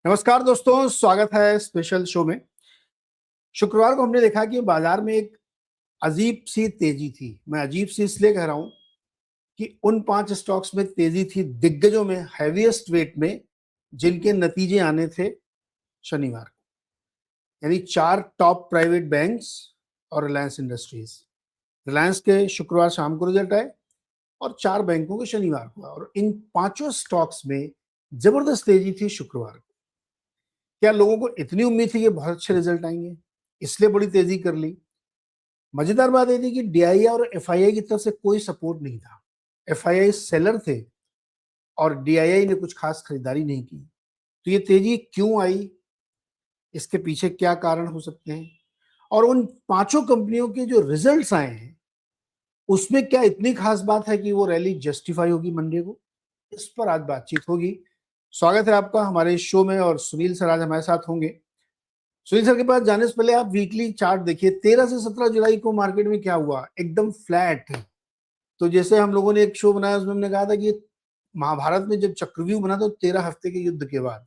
नमस्कार दोस्तों, स्वागत है स्पेशल शो में। शुक्रवार को हमने देखा कि बाजार में एक अजीब सी तेजी थी। मैं अजीब सी इसलिए कह रहा हूं कि उन 5 स्टॉक्स में तेजी थी, दिग्गजों में, हैवीएस्ट वेट में, जिनके नतीजे आने थे शनिवार को। यानी 4 टॉप प्राइवेट बैंक्स और रिलायंस इंडस्ट्रीज। रिलायंस के शुक्रवार शाम को रिजल्ट आए और 4 बैंकों के शनिवार को, और इन पांचों स्टॉक्स में जबरदस्त तेजी थी शुक्रवार को। क्या लोगों को इतनी उम्मीद थी कि बहुत अच्छे रिजल्ट आएंगे, इसलिए बड़ी तेजी कर ली? मजेदार बात यह थी कि डीआईआई और एफआईआई की तरफ से कोई सपोर्ट नहीं था। एफआईआई सेलर थे और डीआईआई ने कुछ खास खरीदारी नहीं की। तो ये तेजी क्यों आई, इसके पीछे क्या कारण हो सकते हैं, और उन पांचों कंपनियों के जो रिजल्ट्स आए हैं उसमें क्या इतनी खास बात है कि वो रैली जस्टिफाई होगी मंडे को, इस पर आज बातचीत होगी। स्वागत है आपका हमारे इस शो में, और सुनील सर आज हमारे साथ होंगे। सुनील सर के पास जाने से पहले आप वीकली चार्ट देखिए। 13 से 17 जुलाई को मार्केट में क्या हुआ, एकदम फ्लैट है। तो जैसे हम लोगों ने एक शो बनाया, उसमें हमने कहा था कि महाभारत में जब चक्रव्यूह बना तो 13 हफ्ते के युद्ध के बाद,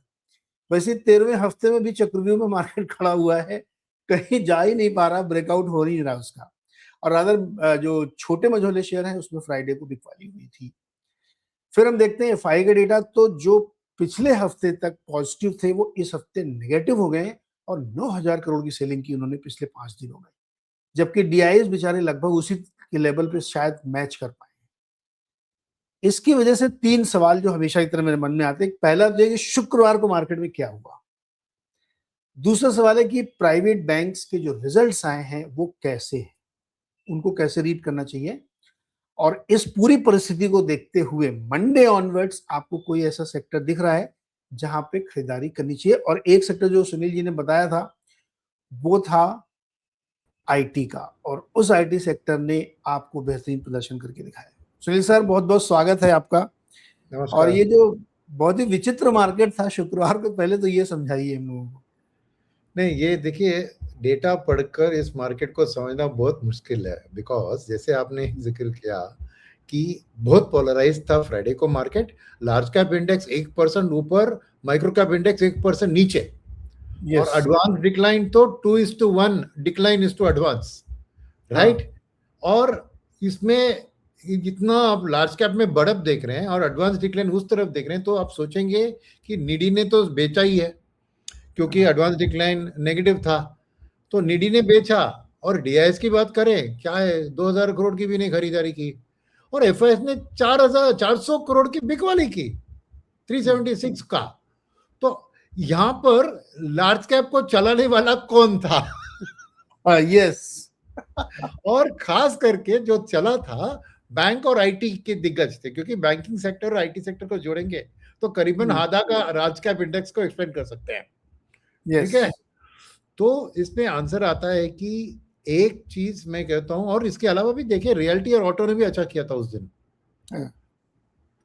वैसे 13वें हफ्ते में भी चक्रव्यूह में मार्केट खड़ा हुआ है, कहीं जा ही नहीं पा रहा, ब्रेकआउट हो नहीं रहा उसका। और रादर जो छोटे मझोले शेयर हैं उसमें फ्राइडे को बिकवाली हुई थी। फिर हम देखते हैं एफआई का डेटा, तो जो पिछले हफ्ते तक पॉजिटिव थे वो इस हफ्ते नेगेटिव हो गए, और 9,000 करोड़ की सेलिंग की उन्होंने पिछले 5 दिनों में, जबकि डीआईएस बेचारे लगभग उसी के लेवल पे शायद मैच कर पाए। इसकी वजह से 3 सवाल जो हमेशा की तरह मेरे मन में आते हैं। पहला तो ये कि शुक्रवार को मार्केट में क्या हुआ। दूसरा सवाल है कि प्राइवेट बैंक्स के जो रिजल्ट्स आए हैं वो कैसे हैं, उनको कैसे रीड करना चाहिए। और इस पूरी परिस्थिति को देखते हुए मंडे ऑनवर्ड्स आपको कोई ऐसा सेक्टर दिख रहा है जहां पे खरीदारी करनी चाहिए? और एक सेक्टर जो सुनील जी ने बताया था वो था आईटी का, और उस आईटी सेक्टर ने आपको बेहतरीन प्रदर्शन करके दिखाया। सुनील सर, बहुत बहुत स्वागत है आपका। और नमस्कार। ये जो बहुत ही विचित्र मार्केट था शुक्रवार को, पहले तो ये समझाइए हम लोगों को। नहीं, ये देखिए, डेटा पढ़कर इस मार्केट को समझना बहुत मुश्किल है, बिकॉज जैसे आपने जिक्र किया कि बहुत पोलराइज था फ्राइडे को मार्केट। लार्ज कैप इंडेक्स 1% ऊपर, माइक्रो कैप इंडेक्स 1% नीचे, और यस। एडवांस डिक्लाइन तो 2:1 decline is to advance, right. और इसमें जितना आप लार्ज कैप में बढ़त देख रहे हैं और एडवांस डिक्लाइन उस तरफ देख रहे हैं, तो आप सोचेंगे कि निडी ने तो बेचा ही है, क्योंकि एडवांस डिक्लाइन नेगेटिव था, तो निडी ने बेचा। और डीआईएस की बात करें, क्या है, 2000 करोड़ की भी नहीं खरीदारी की, और एफआईएस ने 4,400 करोड़ की बिकवाली की, 376 का। तो यहां पर लार्ज कैप को चलाने वाला कौन था? यस। और खास करके जो चला था, बैंक और आईटी के दिग्गज थे, क्योंकि बैंकिंग सेक्टर और आईटी सेक्टर को जोड़ेंगे तो करीबन आधा का लार्ज कैप इंडेक्स को एक्सपेंड कर सकते हैं। ठीक है, तो इसमें आंसर आता है कि एक चीज मैं कहता हूं, और इसके अलावा भी देखिए, रियल्टी और ऑटो ने भी अच्छा किया था उस दिन।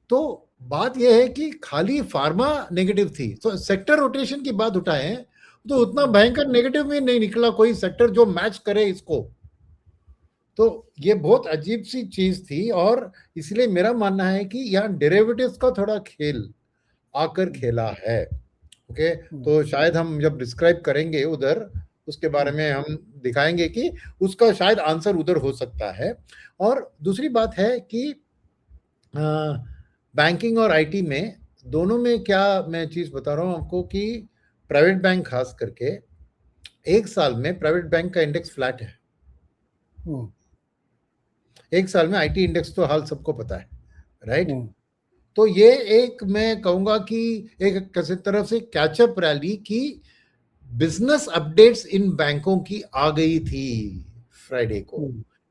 तो बात यह है कि खाली फार्मा नेगेटिव थी, तो सेक्टर रोटेशन की बात उठाएं तो उतना भयंकर नेगेटिव में नहीं निकला कोई सेक्टर जो मैच करे इसको। तो ये बहुत अजीब सी चीज थी, और इसलिए मेरा मानना है कि यहाँ डेरिवेटिव्स का थोड़ा खेल आकर खेला है। ओके, तो शायद हम जब डिस्क्राइब करेंगे उधर, उसके बारे में हम दिखाएंगे कि उसका शायद आंसर उधर हो सकता है। और दूसरी बात है कि बैंकिंग और आईटी में दोनों में क्या मैं चीज बता रहा हूं आपको कि प्राइवेट बैंक खास करके एक साल में प्राइवेट बैंक का इंडेक्स फ्लैट है। एक साल में आईटी इंडेक्स तो हाल सबको पता है, राइट। तो ये एक मैं कहूंगा कि एक किसी तरह से कैचअप रैली की बिजनेस अपडेट्स इन बैंकों की आ गई थी फ्राइडे को।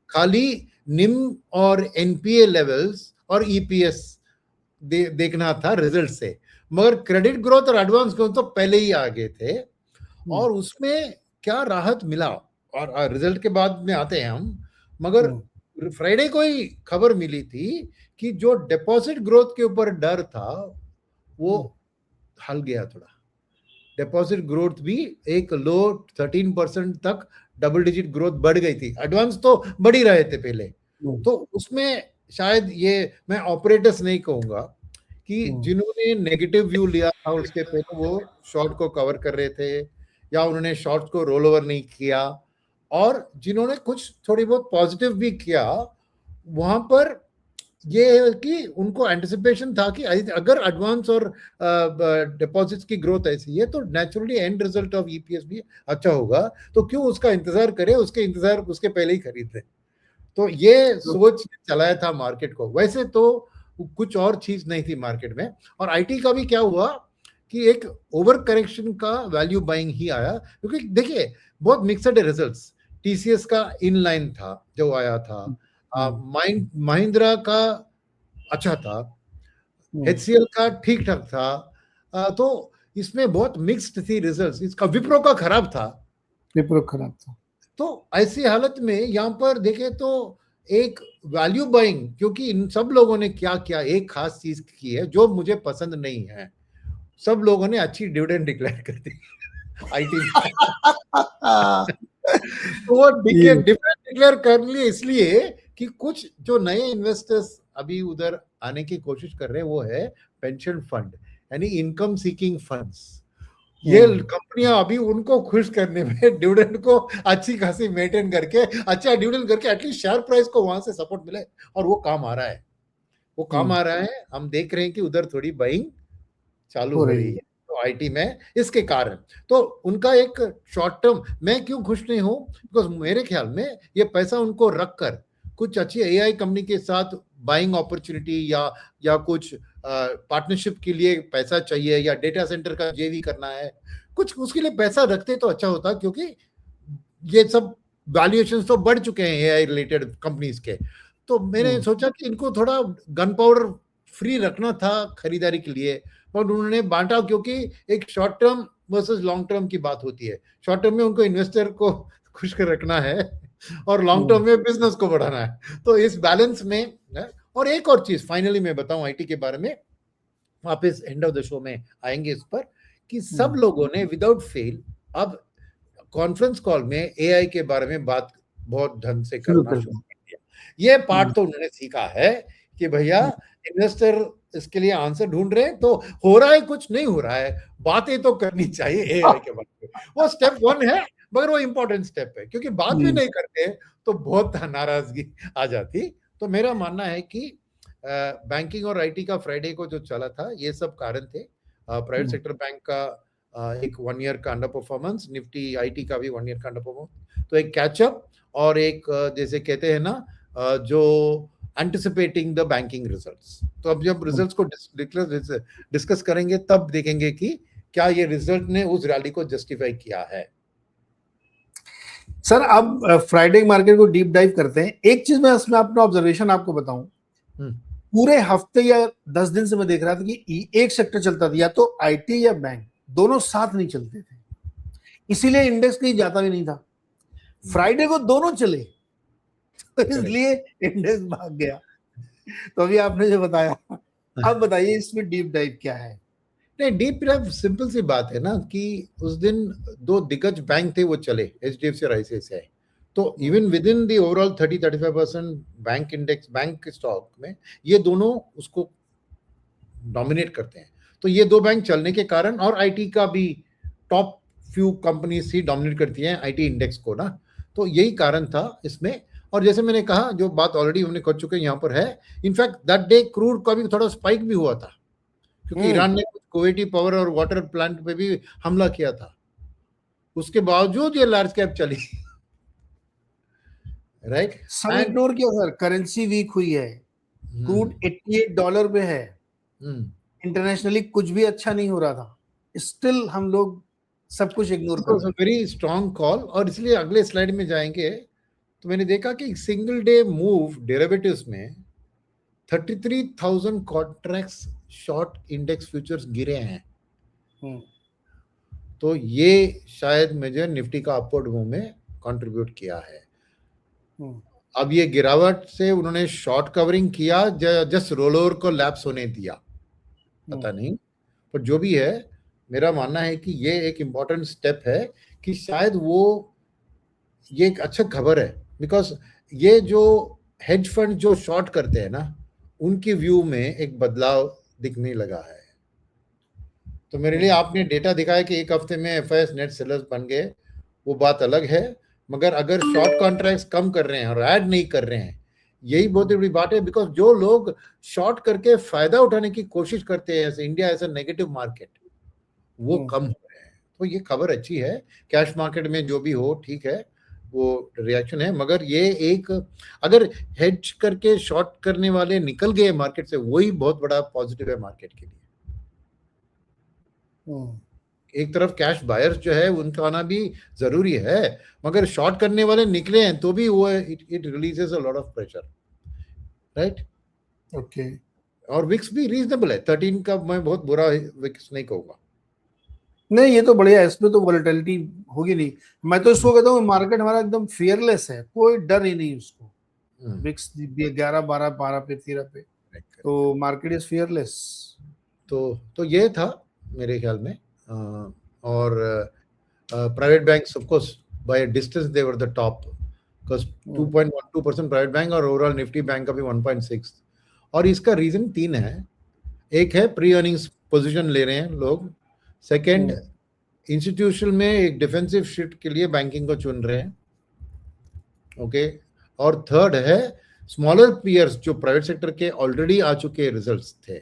खाली निम और एनपीए लेवल्स और ईपीएस देखना था रिजल्ट से, मगर क्रेडिट ग्रोथ और एडवांस ग्रोथ तो पहले ही आ गए थे। और उसमें क्या राहत मिला, और रिजल्ट के बाद में आते हैं हम, मगर फ्राइडे को ही खबर मिली थी कि जो डिपॉजिट ग्रोथ के ऊपर डर था वो हल गया थोड़ा। डिपॉजिट ग्रोथ भी एक लो 13% तक डबल डिजिट ग्रोथ बढ़ गई थी। एडवांस तो बढ़ ही रहे थे पहले, तो उसमें शायद ये मैं ऑपरेटर्स नहीं कहूंगा कि जिन्होंने नेगेटिव व्यू लिया था उसके पहले वो शॉर्ट को कवर कर रहे थे या उन्होंने शॉर्ट को रोल ओवर नहीं किया, और जिन्होंने कुछ थोड़ी बहुत पॉजिटिव भी किया, वहां पर ये है कि उनको एंटिसिपेशन था कि अगर एडवांस और डिपॉजिट्स की ग्रोथ ऐसी है तो naturally and result of EPS भी अच्छा होगा, तो क्यों उसका इंतजार करें, उसके पहले ही खरीद लें। तो ये सोच चलाया था मार्केट को। वैसे तो कुछ और चीज नहीं थी मार्केट में। और आईटी का भी क्या हुआ कि एक ओवर करेक्शन का वैल्यू बाइंग ही आया, क्योंकि देखिए बहुत मिक्सड रिजल्ट्स। टीसीएस का इनलाइन था जो आया था, महिंद्रा का अच्छा था, एचसीएल का ठीक ठाक था, तो इसमें बहुत मिक्स्ड थी रिजल्ट्स। इसका विप्रो का खराब था। तो ऐसी हालत में यहां पर देखें तो एक वैल्यू बाइंग, क्योंकि इन सब लोगों ने क्या किया, एक खास चीज की है जो मुझे पसंद नहीं है, सब लोगों ने अच्छी डिविडेंड डिक्लेयर कर दी आईटी तो वो डिविडेंड डिक्लेयर कर लिए इसलिए कि कुछ जो नए इन्वेस्टर्स अभी उधर आने की कोशिश कर रहे हैं वो है पेंशन फंड, यानी इनकम सीकिंग फंड्स। ये कंपनियां अभी उनको खुश करने में डिविडेंड को अच्छी खासी मेंटेन करके, अच्छा डिविडेंड करके एटलीस्ट शेयर प्राइस को वहां से सपोर्ट मिले, और वो काम आ रहा है, वो काम आ रहा है। हम देख रहे हैं कि उधर थोड़ी बाइंग चालू हो रही है तो आईटी में, इसके कारण तो उनका एक शॉर्ट टर्म। मैं क्यों खुश नहीं हूं, बिकॉज मेरे ख्याल में ये पैसा उनको रखकर कुछ अच्छी एआई कंपनी के साथ बाइंग अपॉर्चुनिटी या कुछ पार्टनरशिप के लिए पैसा चाहिए, या डेटा सेंटर का जेवी करना है, कुछ उसके लिए पैसा रखते तो अच्छा होता, क्योंकि ये सब वैल्यूएशन तो बढ़ चुके हैं एआई रिलेटेड कंपनीज के। तो मैंने सोचा कि इनको थोड़ा गन पाउडर फ्री रखना था खरीदारी के लिए, और उन्होंने बांटा, क्योंकि एक short term versus long term की बात होती है। शॉर्ट टर्म में उनको इन्वेस्टर को खुश कर रखना है और लॉन्ग टर्म में बिजनेस को बढ़ाना है। तो इस बैलेंस में और एक और चीज फाइनली मैं बताऊं आईटी के बारे में, वापस एंड ऑफ द शो में आएंगे इस पर, कि सब लोगों ने विदाउट फेल अब कॉन्फ्रेंस कॉल में एआई के बारे में बात बहुत ढंग से करना शुरू कर दिया। ये पार्ट तो उन्होंने सीखा है कि भैया इन्वेस्टर इसके लिए आंसर ढूंढ रहे हैं, तो हो रहा है कुछ नहीं हो रहा है, बातें तो करनी चाहिए एआई के बारे में। वो स्टेप 1 है, मगर वो इंपॉर्टेंट स्टेप है, क्योंकि बात भी नहीं करते तो बहुत नाराजगी आ जाती। तो मेरा मानना है कि बैंकिंग और आईटी का फ्राइडे को जो चला था, ये सब कारण थे। प्राइवेट सेक्टर बैंक का एक 1 ईयर का अंडर परफॉर्मेंस, निफ्टी आईटी का भी 1 ईयर का अंडर परफॉर्मेंस, तो एक कैचअप और एक जैसे कहते हैं ना जो एंटिसिपेटिंग द बैंकिंग रिजल्ट्स। तो अब जब रिजल्ट्स को डिस्कस करेंगे तब देखेंगे कि क्या ये रिजल्ट ने उस रैली को जस्टिफाई किया है। सर अब फ्राइडे मार्केट को डीप डाइव करते हैं। एक चीज मैं इसमें अपना ऑब्जर्वेशन आपको बताऊं, पूरे हफ्ते या 10 दिन से मैं देख रहा था कि एक सेक्टर चलता था, या तो आईटी या बैंक, दोनों साथ नहीं चलते थे, इसीलिए इंडेक्स कहीं जाता भी नहीं था। फ्राइडे को दोनों चले तो इसलिए इंडेक्स भाग गया। तो अभी आपने जो बताया, अब बताइए इसमें डीप डाइव क्या है। नहीं, डीप डाइव सिंपल सी बात है ना कि उस दिन 2 दिग्गज बैंक थे वो चले, एचडीएफसी और आईसीआईसीआई। तो even with in the overall 30-35% bank index, bank stock में ये दोनों उसको डोमिनेट करते हैं। तो ये 2 बैंक चलने के कारण, और आईटी का भी टॉप फ्यू कंपनीज ही डोमिनेट करती हैं आईटी इंडेक्स को ना, तो यही कारण था इसमें। और जैसे मैंने कहा, जो बात ऑलरेडी हमने कर चुके हैं यहाँ पर है, इनफैक्ट दैट डे क्रूड का भी थोड़ा स्पाइक भी हुआ था, क्योंकि ईरान ने कुवैती पावर और वाटर प्लांट पे भी हमला किया था, उसके बावजूद ये लार्ज कैप चली। राइट, सब इग्नोर किया सर, करेंसी वीक हुई है, क्रूड $88 पे है, इंटरनेशनली कुछ भी अच्छा नहीं हो रहा था, स्टिल हम लोग सब कुछ इग्नोर कर रहे हैं। Very strong call. और इसलिए अगले स्लाइड में जाएंगे तो मैंने देखा कि सिंगल डे मूव डेरिवेटिव्स में 33,000 कॉन्ट्रैक्ट्स शॉर्ट इंडेक्स फ्यूचर्स गिरे हैं। तो ये शायद मेजर निफ्टी का अपवर्ड मूव में कंट्रीब्यूट किया है। अब ये गिरावट से उन्होंने शॉर्ट कवरिंग किया, जस्ट रोलओवर को लैप्स होने दिया, पता नहीं, पर जो भी है मेरा मानना है कि ये एक इम्पॉर्टेंट स्टेप है कि शायद वो ये एक अच्छा खबर है, बिकॉज ये जो हेज फंड जो शॉर्ट करते हैं ना, उनकी व्यू में एक बदलाव दिखने लगा है। तो मेरे लिए आपने डेटा दिखाया कि एक हफ्ते में एफआईएस नेट सेलर्स बन गए, वो बात अलग है, मगर अगर शॉर्ट कॉन्ट्रैक्ट्स कम कर रहे हैं और ऐड नहीं कर रहे हैं, यही बहुत बड़ी बात है। बिकॉज जो लोग शॉर्ट करके फायदा उठाने की कोशिश करते हैं India as a negative market, वो कम हो रहे हैं। तो ये खबर अच्छी है। कैश मार्केट में जो भी हो ठीक है, वो रिएक्शन है, मगर ये एक अगर हेज करके शॉर्ट करने वाले निकल गए मार्केट से, वही बहुत बड़ा पॉजिटिव है मार्केट के लिए। एक तरफ कैश बायर्स जो है उनका आना भी जरूरी है, मगर शॉर्ट करने वाले निकले हैं तो भी वो it releases a lot of pressure, right? Okay. और विक्स भी रीजनेबल है, 13 का मैं बहुत बुरा विक्स नहीं कहूंगा। नहीं, ये तो बढ़िया है, इसमें तो वोलेटिलिटी होगी नहीं। मैं तो इसको कहता हूँ मार्केट हमारा एकदम फियरलेस है, कोई डर ही नहीं उसको। विक्स 11, 12, 12 पे, 13 पे, तो मार्केट इज फियरलेस। तो ये था मेरे ख्याल में। और private bank of course by distance they were the top, because 2.12% private bank और ओवरऑल निफ्टी बैंक का भी 1.6। और इसका रीजन 3 है। एक है प्री अर्निंग्स पोजीशन ले रहे हैं लोग, सेकंड इंस्टीट्यूशनल में एक डिफेंसिव शिफ्ट के लिए बैंकिंग को चुन रहे हैं, ओके, और थर्ड है स्मॉलर पीयर्स जो प्राइवेट सेक्टर के ऑलरेडी आ चुके रिजल्ट्स थे,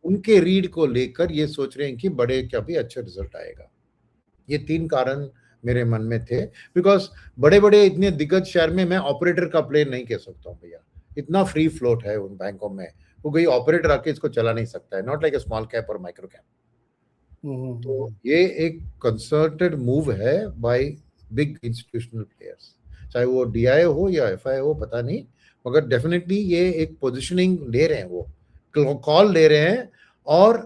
उनके रीड को लेकर ये सोच रहे हैं कि बड़े का भी अच्छा रिजल्ट आएगा। ये 3 कारण मेरे मन में थे, बिकॉज बड़े बड़े इतने दिग्गज शेयर में मैं ऑपरेटर का प्ले नहीं कह सकता हूँ भैया, इतना फ्री फ्लोट है उन बैंकों में, वो कोई ऑपरेटर आके इसको चला नहीं सकता है, not like a small cap और माइक्रो कैप। तो ये एक कंसर्टेड मूव है बाय बिग इंस्टीट्यूशनल प्लेयर्स, चाहे वो डीआई हो या एफआई हो पता नहीं, मगर डेफिनेटली ये एक पोजीशनिंग ले रहे हैं, वो कॉल ले रहे हैं। और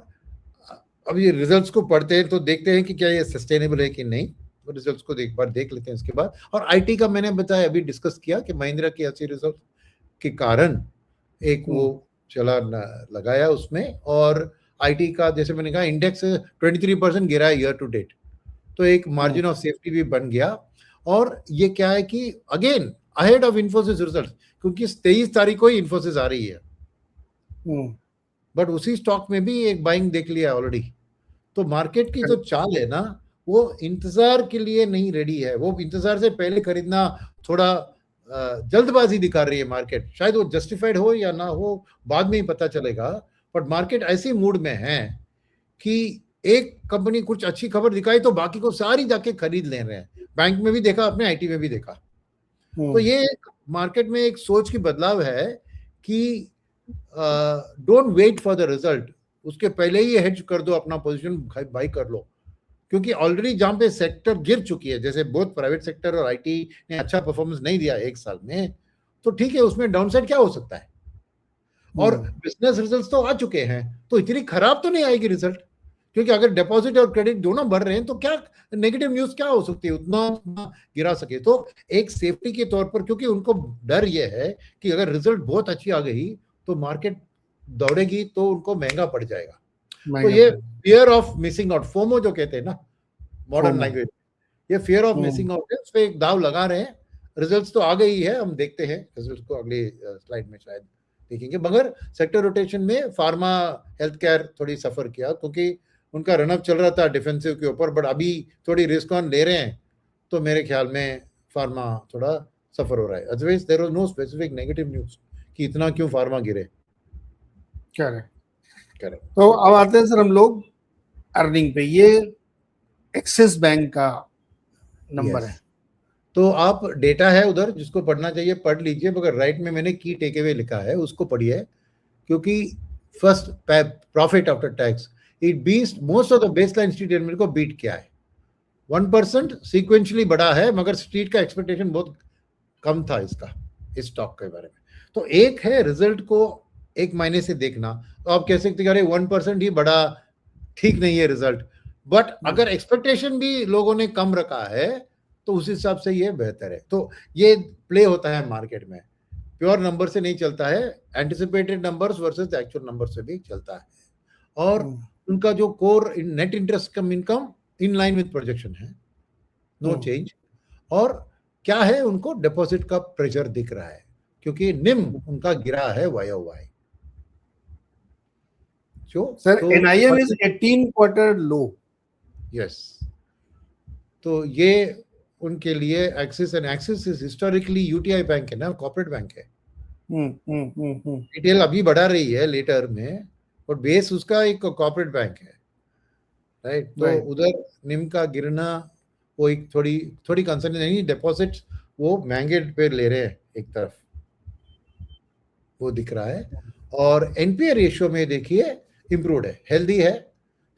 अब ये रिजल्ट्स को पढ़ते हैं तो देखते हैं कि क्या ये सस्टेनेबल है कि नहीं, तो रिजल्ट्स को एक बार देख लेते हैं इसके बाद। और आईटी का मैंने बताया, अभी डिस्कस किया कि महिंद्रा की अच्छी रिजल्ट के कारण एक वो चला लगाया उसमें, और आईटी का जैसे मैंने कहा इंडेक्स 23% गिरा है ईयर टू डेट, तो एक मार्जिन ऑफ सेफ्टी भी बन गया। और ये क्या है कि again ahead of Infosys result, क्योंकि 23 तारीख को ही इन्फोसिस आ रही है, बट उसी स्टॉक में भी एक बाइंग देख लिया ऑलरेडी। तो मार्केट की जो चाल है ना, वो इंतजार के लिए नहीं रेडी है, वो इंतजार से पहले खरीदना थोड़ा जल्दबाजी दिखा रही है मार्केट। शायद वो जस्टिफाइड हो या ना हो, बाद में ही पता चलेगा, बट मार्केट ऐसी मूड में है कि एक कंपनी कुछ अच्छी खबर दिखाई तो बाकी को सारी जाके खरीद ले रहे हैं। बैंक में भी देखा आपने, आईटी में भी देखा। तो ये मार्केट में एक सोच की बदलाव है कि don't wait for the result, उसके पहले ही हेज कर दो अपना पोजीशन, बाई कर लो, क्योंकि ऑलरेडी जहां पे सेक्टर गिर चुकी है, जैसे बहुत प्राइवेट सेक्टर और आईटी ने अच्छा परफॉर्मेंस नहीं दिया एक साल में, तो ठीक है, उसमें डाउनसाइड क्या हो सकता है। और बिजनेस रिजल्ट्स तो आ चुके हैं, तो इतनी खराब तो नहीं आएगी रिजल्ट, क्योंकि अगर डिपॉजिट और क्रेडिट दोनों बढ़ रहे हैं तो क्या नेगेटिव न्यूज क्या हो सकती है, उतना गिरा सके। तो एक सेफ्टी के तौर पर, क्योंकि उनको डर यह है कि अगर रिजल्ट बहुत अच्छी आ गई तो मार्केट दौड़ेगी तो उनको महंगा पड़ जाएगा। तो ये fear of missing out, FOMO जो कहते हैं ना मॉडर्न लैंग्वेज, ये फियर ऑफ मिसिंग आउट है, उस पर एक दाव लगा रहे हैं। रिजल्ट्स तो आ गई है, हम देखते हैं रिजल्ट्स को अगले स्लाइड में शायद देखेंगे। मगर सेक्टर रोटेशन में फार्मा हेल्थ केयर थोड़ी सफर किया, क्योंकि उनका रनअप चल रहा था डिफेंसिव के ऊपर, बट अभी थोड़ी रिस्क ऑन ले रहे हैं, तो मेरे ख्याल में फार्मा थोड़ा सफर हो रहा है। Otherwise there was no specific negative news कि इतना क्यों फार्मा गिरे। करेक्ट। तो अब आते हैं सर हम लोग अर्निंग पे। ये एक्सिस बैंक का नंबर है, तो आप डेटा है उधर, जिसको पढ़ना चाहिए पढ़ लीजिए, मगर राइट में मैंने की टेक अवे लिखा है, उसको पढ़िए, क्योंकि first profit after tax it beats most of the baseline street NML को बीट किया है। 1% सीक्वेंशियली बढ़ा है, मगर स्ट्रीट का एक्सपेक्टेशन बहुत कम था इसका, इस स्टॉक के बारे में। तो एक है रिजल्ट को एक महीने से देखना, तो आप कह सकते हैं 1% ही बढ़ा, ठीक नहीं है रिजल्ट, बट अगर एक्सपेक्टेशन भी लोगों ने कम रखा है तो उस हिसाब से ये बेहतर है। तो ये प्ले होता है मार्केट में, प्योर नंबर से नहीं चलता है, anticipated numbers versus actual number से भी चलता है। और उनका जो core net interest income in line with projection है, नो चेंज। और क्या है, उनको डिपॉजिट का प्रेशर दिख रहा है, क्योंकि निम उनका गिरा है YOY। सर तो NIM is 18 quarter low. Yes, तो ये उनके लिए axis, and axis is historically UTI bank है ना, कॉर्पोरेट बैंक है। रिटेल अभी बढ़ा रही है लेटर में, और बेस उसका एक कॉर्पोरेट बैंक है, राइट। तो उधर निम का गिरना वो एक थोड़ी कंसर्न नहीं, डिपॉजिट्स वो महंगे पे ले रहे हैं एक तरफ, वो दिख रहा है। और एनपीए रेशियो में देखिए इम्प्रूव्ड है, हेल्दी है,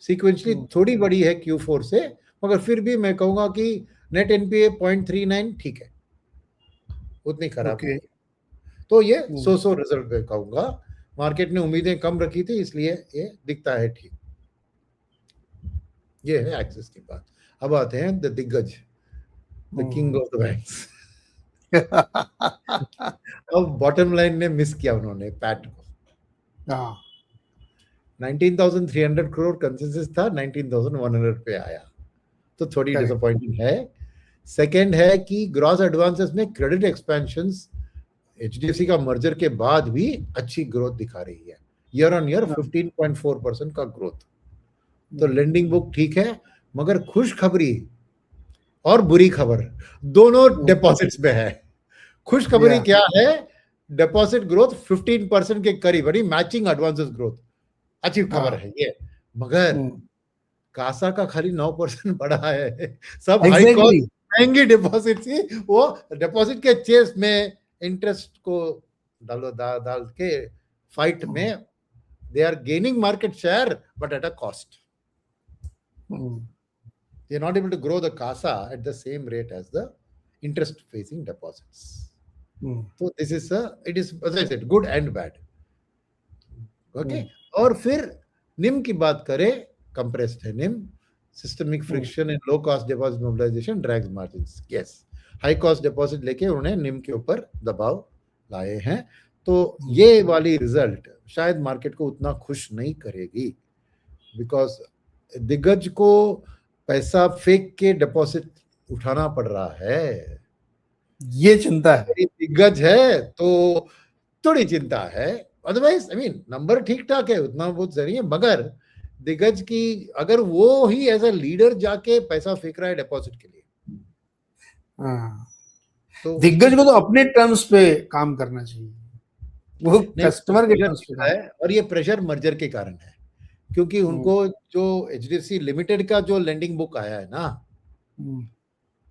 सीक्वेंशली थोड़ी बड़ी है Q4 से, मगर फिर भी मैं कहूंगा कि नेट एनपीए 0.39 ठीक है, उतनी खराब नहीं है। तो ये सो रिजल्ट पे कहूंगा, मार्केट ने उम्मीदें कम रखी थी इसलिए ये दिखता है ठीक। ये है एक्सिस की बात। अब आते हैं द दिग्गज, the king of the banks. अब बॉटम लाइन ने मिस किया उन्होंने पैट को। 19,300 करोड़ कंसेंसस था, 19,100 पे आया, तो थोड़ी डिसअपॉइंटिंग है। सेकंड है कि ग्रॉस एडवांसेस में क्रेडिट एक्सपेंशंस एचडीएफसी का मर्जर के बाद भी अच्छी ग्रोथ दिखा रही है, ईयर ऑन ईयर 15.4% का ग्रोथ। तो लेंडिंग बुक ठीक है, मगर खुशखबरी और बुरी खबर दोनों डिपॉजिट्स में है। खुशखबरी क्या है, डिपॉजिट ग्रोथ 15% के करीब, यानी मैचिंग एडवांसेस ग्रोथ, अच्छी खबर है ये। मगर कासा का खाली 9% बढ़ा है, सब हाई कॉस्ट महंगी डिपॉजिट थी, वो डिपॉजिट के चेस में इंटरेस्ट को डाल के फाइट में they are gaining market share but at a cost. They are not able to grow the CASA at the same rate as the interest facing deposits. So this is it is, as I said, good and bad. Okay. और फिर निम की बात करें, compressed है निम, systemic friction and low cost deposit mobilization drags margins. Yes, high cost deposit लेके उन्होंने निम के ऊपर दबाव लाए हैं। तो ये वाली रिजल्ट शायद मार्केट को उतना खुश नहीं करेगी, बिकॉज दिग्गज को पैसा फेंक के डिपॉजिट उठाना पड़ रहा है, ये चिंता है। दिग्गज है तो थोड़ी चिंता है, अदरवाइज आई मीन नंबर ठीक ठाक है, उतना बहुत सही है, मगर दिग्गज की अगर वो ही एज अ लीडर जाके पैसा फेंक रहा है डिपॉजिट के लिए, तो दिग्गज को तो अपने टर्म्स पे काम करना चाहिए, वो कस्टमर के टर्म्स पे है। और ये प्रेशर मर्जर के कारण है, क्योंकि उनको जो एचडीएफसी लिमिटेड का जो लेंडिंग बुक आया है ना,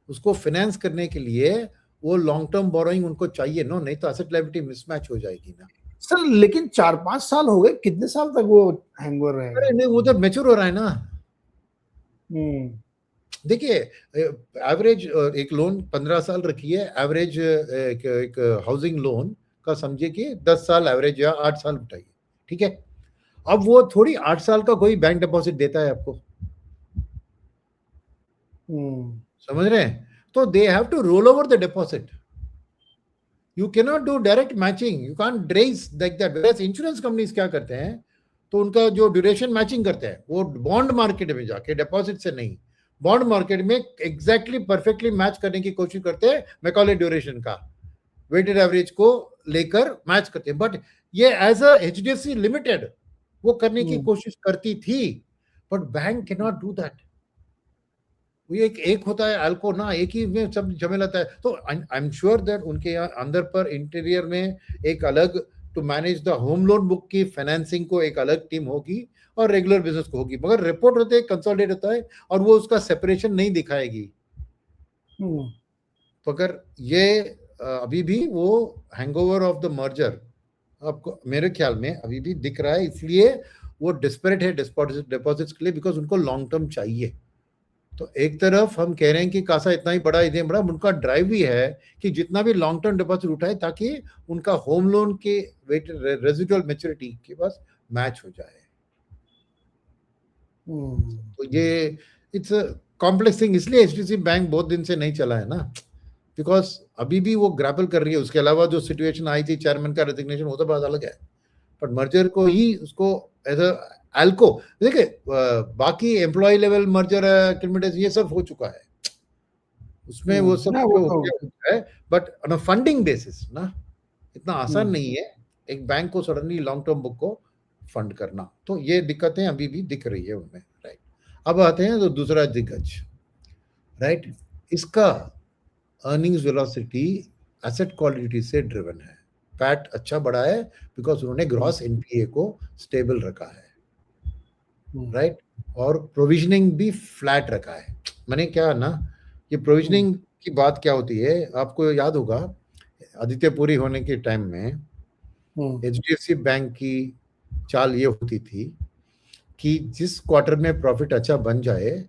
उसको फाइनेंस करने के लिए वो लॉन्ग टर्म बोरोइंग उनको चाहिए नो, नहीं तो एसेट लायबिलिटी मिसमैच हो जाएगी ना सर। लेकिन 4-5 साल हो गए, कितने साल तक वो हैंगओवर रहेगा? अरे नहीं, वो तो मैच्योर हो रहा है ना। देखिए एवरेज एक लोन 15 साल रखी है, एवरेज एक हाउसिंग लोन का समझिए कि 10 साल एवरेज या 8 साल उठाइए, ठीक है। अब वो थोड़ी 8 साल का कोई बैंक डिपॉजिट देता है आपको, समझ रहे हैं? तो they have to roll over the deposit, you can not do direct matching, you can't raise like that. Where insurance companies क्या करते हैं, तो उनका जो ड्यूरेशन मैचिंग करते हैं वो बॉन्ड मार्केट में जाके, डिपॉजिट से नहीं, बॉन्ड मार्केट में एग्जैक्टली परफेक्टली मैच करने की कोशिश करते हैं, मैकॉले ड्यूरेशन का वेटेड एवरेज को लेकर मैच करते हैं। बट ये एज अ एचडीएफसी लिमिटेड वो करने की कोशिश करती थी, but bank can not do that. वो एक होता है अल्को ना, एक ही में सब झमेलाता है। तो आई एम श्योर दैट उनके यहाँ अंदर पर इंटीरियर में एक अलग to manage the home loan book की फाइनेंसिंग को एक अलग टीम होगी और रेगुलर बिजनेस को होगी, मगर रिपोर्ट होते हैं कंसोलिडेट होता है और वो उसका सेपरेशन नहीं दिखाएगी। तो अगर ये अभी भी वो हैंगओवर ऑफ द मर्जर आपको मेरे ख्याल में अभी भी दिख रहा है, इसलिए वो डिस्पैरेट है डिपॉजिट्स के लिए, बिकॉज उनको लॉन्ग टर्म चाहिए। तो एक तरफ हम कह रहे हैं कि कासा इतना ही बड़ा इतने बड़ा, उनका ड्राइव भी है कि जितना भी लॉन्ग टर्म डिपॉजिट उठाए ताकि उनका होम लोन के वेट रेजिडुअल मैच्योरिटी के पास मैच हो जाए। तो ये इट्स कॉम्प्लेक्स थिंग, इसलिए एचडीएफसी बैंक बहुत दिन से नहीं चला है ना, बिकॉज अभी भी वो ग्रैपल कर रही है। उसके अलावा जो सिचुएशन आई थी चेयरमैन का रेजिग्नेशन, वो तो बात अलग है, बट मर्जर को ही उसको एज अ एल्को, देखिए बाकी एम्प्लॉय लेवल मर्जर ये सब हो चुका है, उसमें वो सब है, but on a funding basis ना इतना आसान नहीं है एक बैंक को सडनली लॉन्ग टर्म बुक को फंड करना। तो ये दिक्कतें अभी भी दिख रही है उनमें, राइट। अब आते हैं तो दूसरा दिग्गज, राइट। इसका अर्निंग्स वेलोसिटी एसेट क्वालिटी से ड्रिवन है। पैट अच्छा बढ़ा है बिकॉज उन्होंने ग्रॉस एनपीए को स्टेबल रखा है, राइट। और प्रोविजनिंग भी फ्लैट रखा है। मैंने क्या ना, ये प्रोविजनिंग की बात क्या होती है, आपको याद होगा आदित्य पुरी होने के टाइम में एचडीएफसी बैंक की चाल ये होती थी कि जिस क्वार्टर में प्रॉफिट अच्छा बन जाए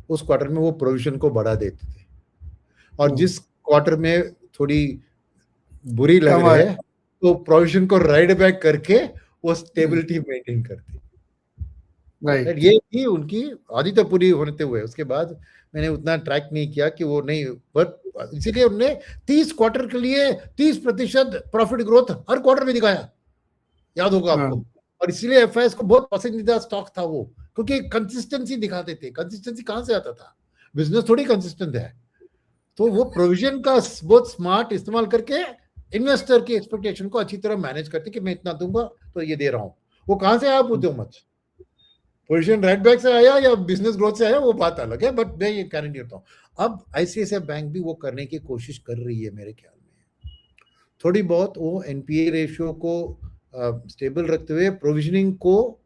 उस क्वार्टर में वो प्रोविजन को बढ़ा देते थे, और जिस क्वार्टर में थोड़ी बुरी लग रही है तो प्रोविजन को राइट बैक करके वो स्टेबिलिटी मेंटेन करती। राइट। ये थी उनकी आदित्य पुरी होते हुए। उसके बाद मैंने उतना ट्रैक नहीं किया कि वो नहीं, बट इसीलिए उन्होंने 30 क्वार्टर के लिए 30% प्रॉफिट ग्रोथ हर क्वार्टर में दिखाया, याद होगा आपको। और इसीलिए एफआईएस को बहुत पसंदीदा स्टॉक था वो, क्योंकि कंसिस्टेंसी दिखाते थे। कंसिस्टेंसी कहां से आता था, बिजनेस थोड़ी कंसिस्टेंट है। तो वो प्रोविजन का बहुत स्मार्ट इस्तेमाल करके इन्वेस्टर की एक्सपेक्टेशन को अच्छी तरह मैनेज करते कि मैं इतना दूंगा तो ये दे रहा हूं। वो कहां से आया पूछो मत, पोजीशन राइट बैक से आया या बिजनेस ग्रोथ से आया वो बात अलग है, बट मैं ये गारंटी देता हूँ अब आईसीआईसीआई बैंक भी वो करने की कोशिश कर रही है मेरे ख्याल में। थोड़ी बहुत वो एनपीए रेशियो को स्टेबल रखते हुए प्रोविजनिंग को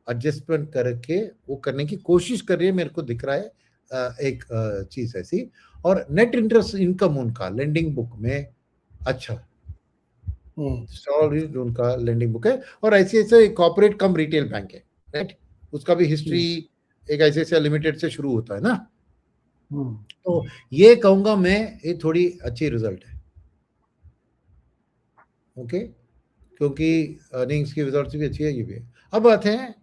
एडजस्टमेंट करके वो करने की कोशिश कर रही है, मेरे को दिख रहा है एक चीज ऐसी। और नेट इंटरेस्ट इनकम उनका लेंडिंग बुक में अच्छा, उनका लेंडिंग बुक है। और आईसीआईसीआई कॉर्पोरेट कम रिटेल बैंक है, राइट। उसका भी हिस्ट्री एक आईसीआईसीआई लिमिटेड से शुरू होता है ना। तो ये कहूंगा मैं ये थोड़ी अच्छी रिजल्ट है, ओके, क्योंकि अर्निंग्स की रिजल्ट भी अच्छी है, ये भी है। अब आते हैं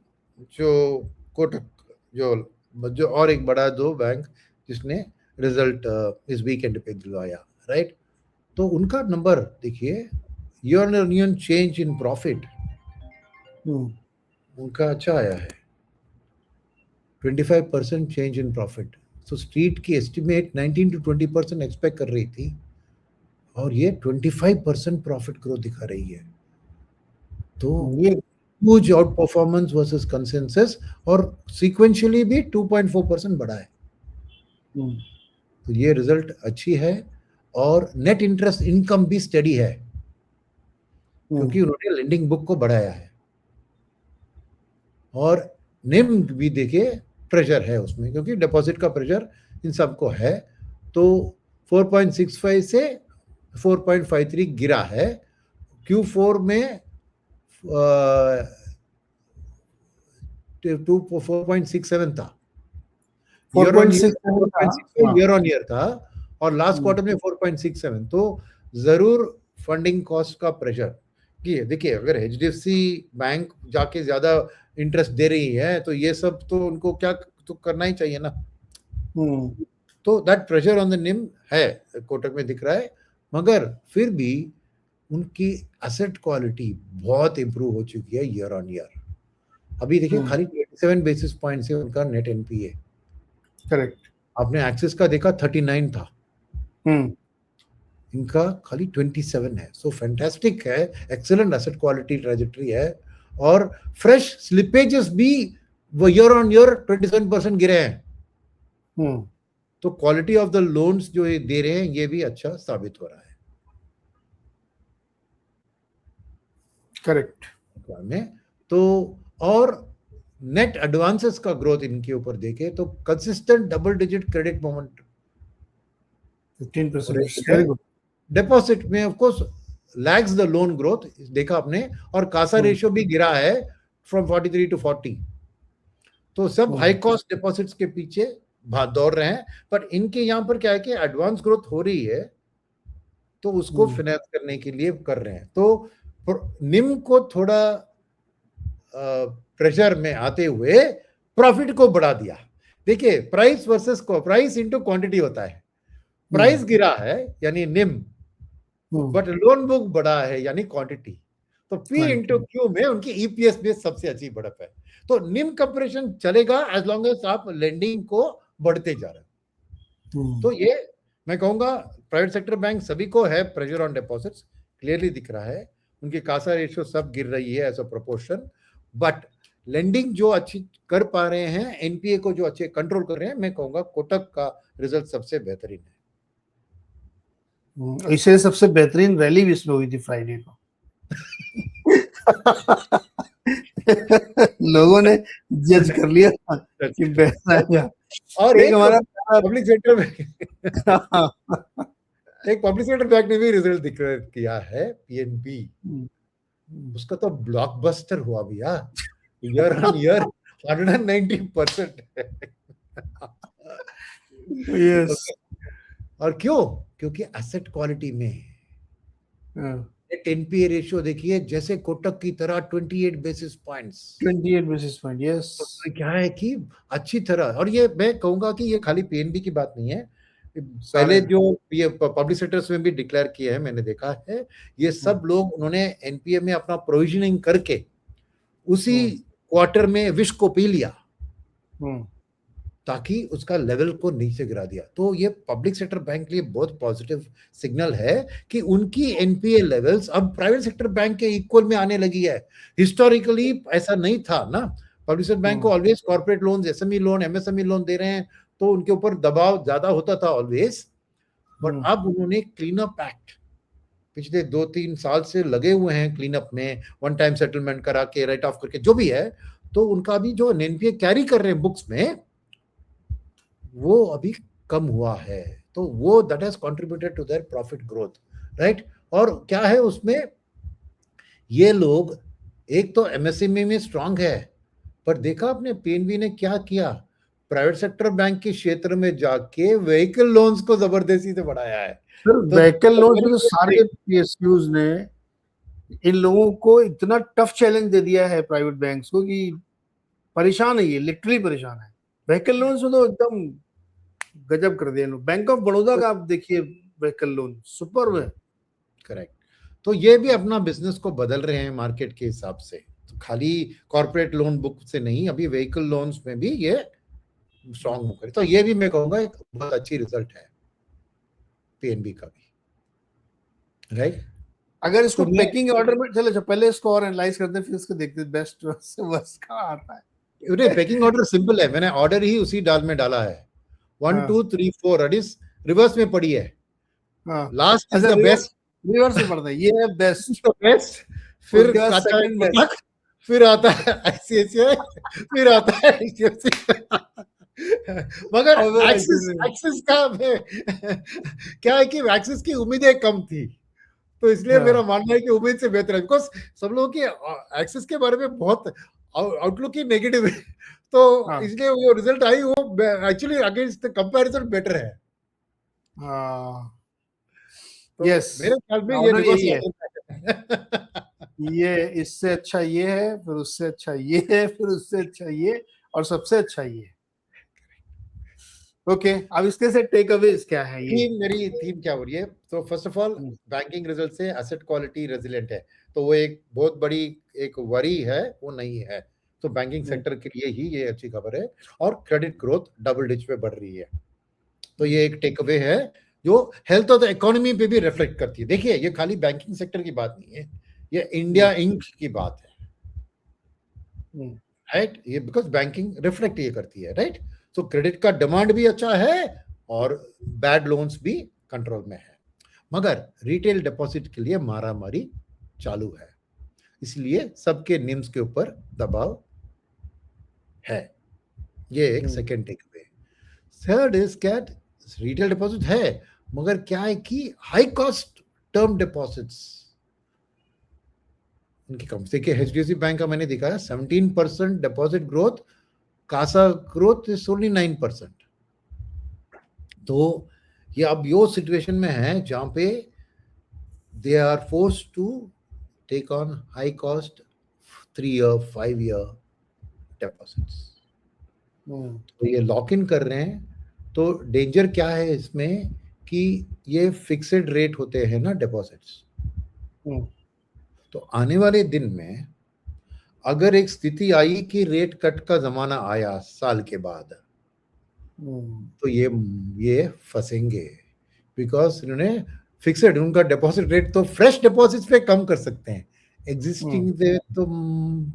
जो कोटक, जो और एक बड़ा दो बैंक जिसने रिजल्ट इस वीकेंड पे दिलवाया, राइट। तो उनका नंबर देखिए, year on year change in profit उनका अच्छा आया है, 25% चेंज इन प्रॉफिट। तो स्ट्रीट की एस्टिमेट 19 to 20% एक्सपेक्ट कर रही थी, और ये 25% प्रॉफिट ग्रोथ दिखा रही है। तो ये huge out performance versus consensus, और सीक्वेंशियली भी 2.4% बढ़ा है। तो ये रिजल्ट अच्छी है। और नेट इंटरेस्ट इनकम भी स्टेडी है, क्योंकि उन्होंने लेंडिंग बुक को बढ़ाया है। और निम भी देखिए प्रेशर है उसमें, क्योंकि डिपॉजिट का प्रेशर इन सबको है। तो 4.65 से 4.53 गिरा है। Q4 में 4.67 था, 4.6 ईयर ऑन ईयर था, और लास्ट क्वार्टर में 4.67। तो जरूर फंडिंग कॉस्ट का प्रेशर कि देखिए, अगर एचडीएफसी बैंक जाके ज्यादा इंटरेस्ट दे रही है तो ये सब तो उनको क्या तो करना ही चाहिए ना। तो दैट प्रेशर ऑन द निम है, कोटक में दिख रहा है। मगर फिर भी उनकी एसेट क्वालिटी बहुत इंप्रूव हो चुकी है ईयर ऑन ईयर। अभी देखिए खाली 27 बेसिस पॉइंट से उनका नेट एनपीए, करेक्ट। आपने एक्सिस का देखा 39 था, इनका खाली 27 है। सो फैंटास्टिक है, एक्सेलेंट एसेट क्वालिटी ट्रेजेक्टरी है। और फ्रेश स्लिपेजेस भी वो ईयर ऑन ईयर 27% गिरे हैं। तो क्वालिटी ऑफ द लोन्स जो ये दे रहे हैं ये भी अच्छा साबित हो रहा है, करेक्ट में। तो और नेट एडवांसेस का ग्रोथ इनके ऊपर देखे तो consistent double digit credit moment 15%। Deposit में of course lags the loan growth देखा आपने, और कासा रेशियो भी गिरा है फ्रॉम 43 to 40। तो सब हाई कॉस्ट डिपॉजिट्स के पीछे दौड़ रहे हैं। पर इनके यहाँ पर क्या है कि एडवांस ग्रोथ हो रही है, तो उसको फाइनेंस करने के लिए कर रहे हैं। तो निम को थोड़ा प्रेशर में आते हुए प्रॉफिट को बढ़ा दिया। देखिए price versus price into quantity होता है। प्राइस गिरा है यानी निम, बट लोन बुक बढ़ा है यानी क्वांटिटी। तो P इंटू Q में उनकी ईपीएस भी सबसे अच्छी बढ़त है। तो निम कंप्रेशन चलेगा एज लॉन्ग एज आप लेंडिंग को बढ़ते जा रहे हैं। तो ये मैं कहूंगा प्राइवेट सेक्टर बैंक सभी को है प्रेशर ऑन डिपॉजिट्स, क्लियरली दिख रहा है। उनकी कासा रेशियो सब गिर रही है as a proportion, but lending जो अच्छी कर पा रहे हैं, एनपीए को जो अच्छे कंट्रोल कर रहे हैं, मैं कहूंगा कोटक का रिजल्ट सबसे बेहतरीन है। इसे सबसे बेहतरीन रैली भी इसमें हुई थी फ्राइडे को। लोगों ने जज कर लिया कि बेहतर आएगा। और एक हमारा पब्लिक सेक्टर में एक पब्लिक सेक्टर बैंक ने भी रिजल्ट डिक्लेयर किया है, पीएनबी। उसका तो ब्लॉकबस्टर हुआ भैया, ईयर ऑन ईयर 190%। यस। और क्यों? क्योंकि एसेट क्वालिटी में नेट एनपीए रेशियो देखिए, जैसे कोटक की तरह 28 basis points. 28 basis point, yes. तो क्या है कि अच्छी तरह, और ये मैं कहूंगा कि ये खाली पीएनबी की बात नहीं है, पहले जो ये पब्लिक सेक्टर्स में भी डिक्लेयर किए हैं, मैंने देखा है, ये सब लोग उन्होंने एनपीए में अपना प्रोविजनिंग करके उसी क्वार्टर में विश को पी लिया, ताकि उसका लेवल को नीचे गिरा दिया। तो ये पब्लिक सेक्टर बैंक के लिए बहुत पॉजिटिव सिग्नल है कि उनकी एनपीए लेवल्स अब प्राइवेट सेक्टर बैंक के इक्वल में आने लगी है। हिस्टोरिकली ऐसा नहीं था ना, पब्लिक सेक्टर बैंक को always corporate loan, SME loan, MSME loan दे रहे हैं, तो उनके ऊपर दबाव ज्यादा होता था ऑलवेज। बट अब उन्होंने क्लीन अप एक्ट पिछले 2-3 साल से लगे हुए हैं, क्लीन अप में, वन टाइम सेटलमेंट करा के, राइट ऑफ करके, जो भी है, तो उनका भी जो एनपीए कैरी कर रहे हैं बुक्स में, वो अभी कम हुआ है। तो वो that has contributed to their profit growth, right. और क्या है उसमें, ये लोग एक तो एमएसएमई में स्ट्रांग है, पर देखा आपने पीएनबी ने क्या किया, प्राइवेट सेक्टर बैंक के क्षेत्र में जाके व्हीकल लोन्स को जबरदस्ती से बढ़ाया है। सर व्हीकल लोन्स में तो सारे पीएसयूज ने इन लोगों को इतना टफ चैलेंज दे दिया है प्राइवेट बैंक्स को कि परेशान है, ये लिटरली परेशान है। व्हीकल लोन्स में तो एकदम गजब कर दिया लोग। बैंक ऑफ बड़ौदा का आप देखिए व्हीकल लोन सुपर है। करेक्ट। तो ये भी अपना बिजनेस को बदल रहे हैं मार्केट के हिसाब से, तो खाली कॉर्पोरेट लोन बुक से नहीं, अभी व्हीकल लोन्स में भी ये स्ट्रॉन्ग होकर, तो ये भी मैं कहूंगा एक बहुत अच्छी रिजल्ट है पीएनबी का भी, राइट। अगर इसको पैकिंग ऑर्डर में चले, पहले इसको और एनालाइज करते हैं, फिर इसको देखते हैं बेस्ट से वर्स्ट का आता है। उन्हें पैकिंग ऑर्डर सिंपल है, मैंने ऑर्डर ही उसी डाल में डाला है, 1 2 3 4 अडिस रिवर्स में पड़ी है। Last is the best, reverse में पड़ता है, ये है बेस्ट, बेस्ट, फिर आता है कोटक, फिर आता है आईसीआईसीआई, फिर आता है एचडीएफसी। मगर एक्सिस का क्या है कि एक्सिस की उम्मीदें कम थी, तो इसलिए मेरा मानना है कि उम्मीद से बेहतर है, बिकॉज सब लोगों की एक्सिस के बारे में बहुत आउटलुक ही नेगेटिव है, तो इसलिए वो रिजल्ट आई, वो actually against the comparison better है। तो yes, मेरे ख्याल में ये रिवर्स है। ये इससे अच्छा ये है, फिर उससे अच्छा ये है, फिर उससे अच्छा ये, और सबसे अच्छा ये। ओके, अब इसके से टेक अवेज क्या है? ये मेरी थीम क्या हो रही है? तो first of all banking result से एसेट क्वालिटी रेजिलिएंट है, तो वो एक बहुत बड़ी एक वरी है, वो नहीं है। तो बैंकिंग सेक्टर के लिए ही ये अच्छी खबर है, और क्रेडिट ग्रोथ डबल डिजिट पे बढ़ रही है, तो ये एक टेक अवे है जो हेल्थ ऑफ द इकोनॉमी पे भी रिफ्लेक्ट करती है। देखिए, ये खाली बैंकिंग सेक्टर की बात नहीं है, ये इंडिया इंक की बात है, राइट। ये बिकॉज बैंकिंग रिफ्लेक्ट ये करती है, राइट। तो क्रेडिट का डिमांड भी अच्छा है और बैड लोन्स भी कंट्रोल में है, मगर रिटेल डिपॉजिट के लिए मारामारी चालू है, इसलिए सबके निम्स के ऊपर दबाव है। ये एक second take away. Third is cat retail deposit है, मगर क्या है कि हाई कॉस्ट टर्म डिपॉजिट्स इनकी कम। देखिए एचडीएफसी बैंक का मैंने देखा है 17% deposit growth, CASA growth is only 9%। तो ये अब यो सिचुएशन में है जहां पे they are force to take on high cost 3 year 5 year deposits, तो ये लॉक इन कर रहे हैं। तो डेंजर क्या है इसमें कि ये फिक्स्ड रेट होते हैं ना डिपॉजिट्स, तो आने वाले दिन में अगर एक स्थिति आई कि रेट कट का जमाना आया साल के बाद, तो ये फंसेंगे, बिकॉज इन्होंने फिक्स्ड, उनका डिपॉजिट रेट तो फ्रेश डिपॉजिट पे कम कर सकते हैं, एग्जिस्टिंग थे तो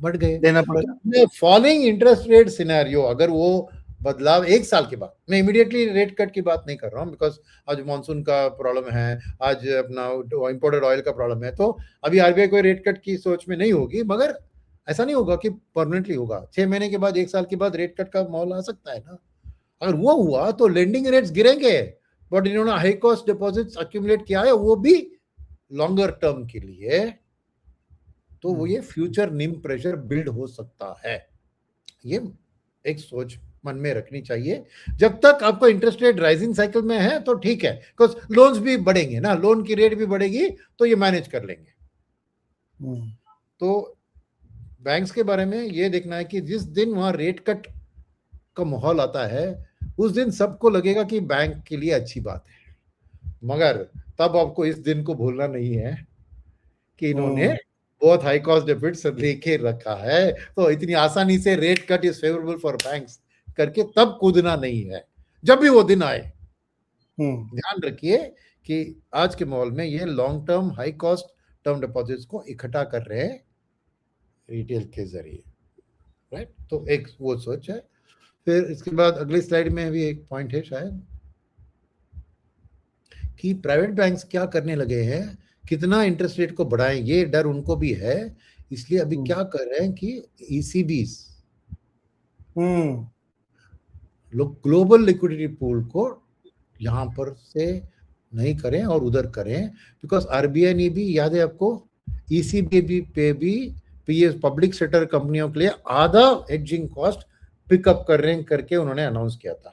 बढ़ गए। देना तो पड़ेगा। फॉलिंग इंटरेस्ट रेट सिनेरियो अगर वो बदलाव एक साल के बाद, मैं इमीडिएटली रेट कट की बात नहीं कर रहा हूँ बिकॉज आज मानसून का प्रॉब्लम है, आज अपना इंपोर्टेड ऑयल का प्रॉब्लम है, तो अभी आरबीआई कोई रेट कट की सोच में नहीं होगी, मगर ऐसा नहीं होगा कि परमानेंटली होगा। 6 महीने के बाद, एक साल के बाद रेट कट का माहौल आ सकता है ना। अगर वो हुआ तो लेंडिंग रेट्स गिरेंगे, बट इन्होंने हाई कॉस्ट डिपॉजिट्स अक्यूमुलेट किया है, वो भी लॉन्गर टर्म के लिए, तो वो ये फ्यूचर निम प्रेशर बिल्ड हो सकता है। ये एक सोच मन में रखनी चाहिए। जब तक आपको इंटरेस्ट रेट राइजिंग साइकिल में है तो ठीक है, बिकॉज लोन्स भी बढ़ेंगे ना, लोन की रेट भी बढ़ेगी तो ये मैनेज कर लेंगे। तो बैंक्स के बारे में ये देखना है कि जिस दिन वहां रेट कट का माहौल आता है उस दिन सबको लगेगा कि बैंक के लिए अच्छी बात है, मगर तब आपको इस दिन को भूलना नहीं है कि इन्होंने बहुत हाई कॉस्ट डेबिट्स लेके रखा है, तो इतनी आसानी से rate cut is favourable for banks करके तब कूदना नहीं है जब भी वो दिन आए। ध्यान रखिए कि आज के माहौल में ये long term high cost term deposits को इकट्ठा कर रहे हैं रिटेल के जरिए, राइट। तो एक वो सोच है। फिर इसके बाद अगली स्लाइड में भी एक पॉइंट है शायद कि प्राइवेट बैंक्स क्या करने लगे हैं, कितना इंटरेस्ट रेट को बढ़ाएं, ये डर उनको भी है, इसलिए अभी क्या कर रहे हैं कि ईसीबीज ग्लोबल लिक्विडिटी पूल को यहां पर से नहीं करें और उधर करें, बिकॉज आरबीआई ने भी, याद है आपको, ईसीबी पे भी पीएस पब्लिक सेक्टर कंपनियों के लिए आधा हेजिंग कॉस्ट पिकअप कर रहे हैं करके उन्होंने अनाउंस किया था।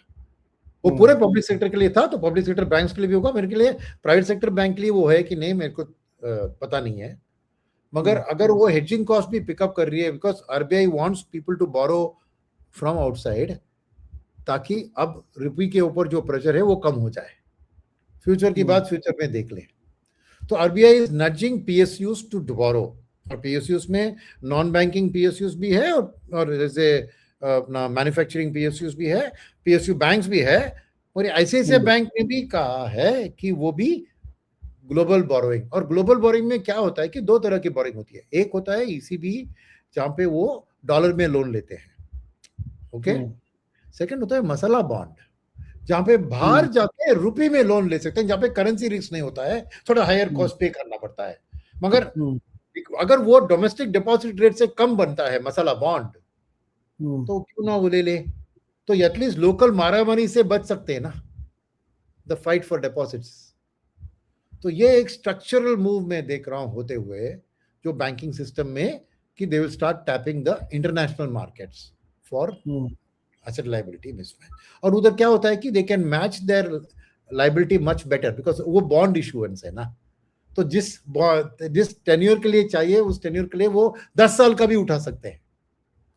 वो पूरे पब्लिक सेक्टर के लिए था, तो पब्लिक सेक्टर बैंक्स के लिए भी होगा, मेरे के लिए प्राइवेट सेक्टर बैंक के लिए वो है कि नहीं मेरे को पता नहीं है, मगर अगर वो हेजिंग कॉस्ट भी पिकअप कर रही है, because RBI wants people to borrow from outside, ताकि अब रुपये के ऊपर जो प्रेशर है वो कम हो जाए। फ्यूचर की बात फ्यूचर में देख लें। तो RBI is nudging PSUs to borrow, और पीएसयूज में नॉन बैंकिंग पीएसयूज भी है और जैसे अपना मैन्युफैक्चरिंग पीएसयूज भी है, पीएसयू बैंक्स भी है, और आईसीआईसीआई बैंक ने भी कहा है कि वो भी ग्लोबल बोरोइंग। और ग्लोबल बोरोइंग में क्या होता है कि दो तरह की बोरोइंग होती है, एक होता है ईसीबी जहां पे वो डॉलर में लोन लेते हैं, ओके। सेकंड होता है मसाला बॉन्ड जहां पे बाहर जाके रुपये में लोन ले सकते हैं, जहां पे करेंसी रिस्क नहीं होता है, थोड़ा हायर कॉस्ट पे करना पड़ता है, मगर अगर वो डोमेस्टिक डिपॉजिट रेट से कम बनता है मसाला बॉन्ड, तो क्यों ना वो ले ले, तो एटलीस्ट लोकल मारामारी से बच सकते हैं ना, द फाइट फॉर डिपॉजिट्स। तो ये एक स्ट्रक्चरल मूव में देख रहा हूं होते हुए जो बैंकिंग सिस्टम में, कि they will start tapping the international markets for asset liability mismatch. और उधर क्या होता है कि they can match their liability much better, because वो बॉन्ड इशुएंस है ना, तो जिस टेन्योर के लिए चाहिए उस टेन्योर के लिए वो 10 साल का भी उठा सकते हैं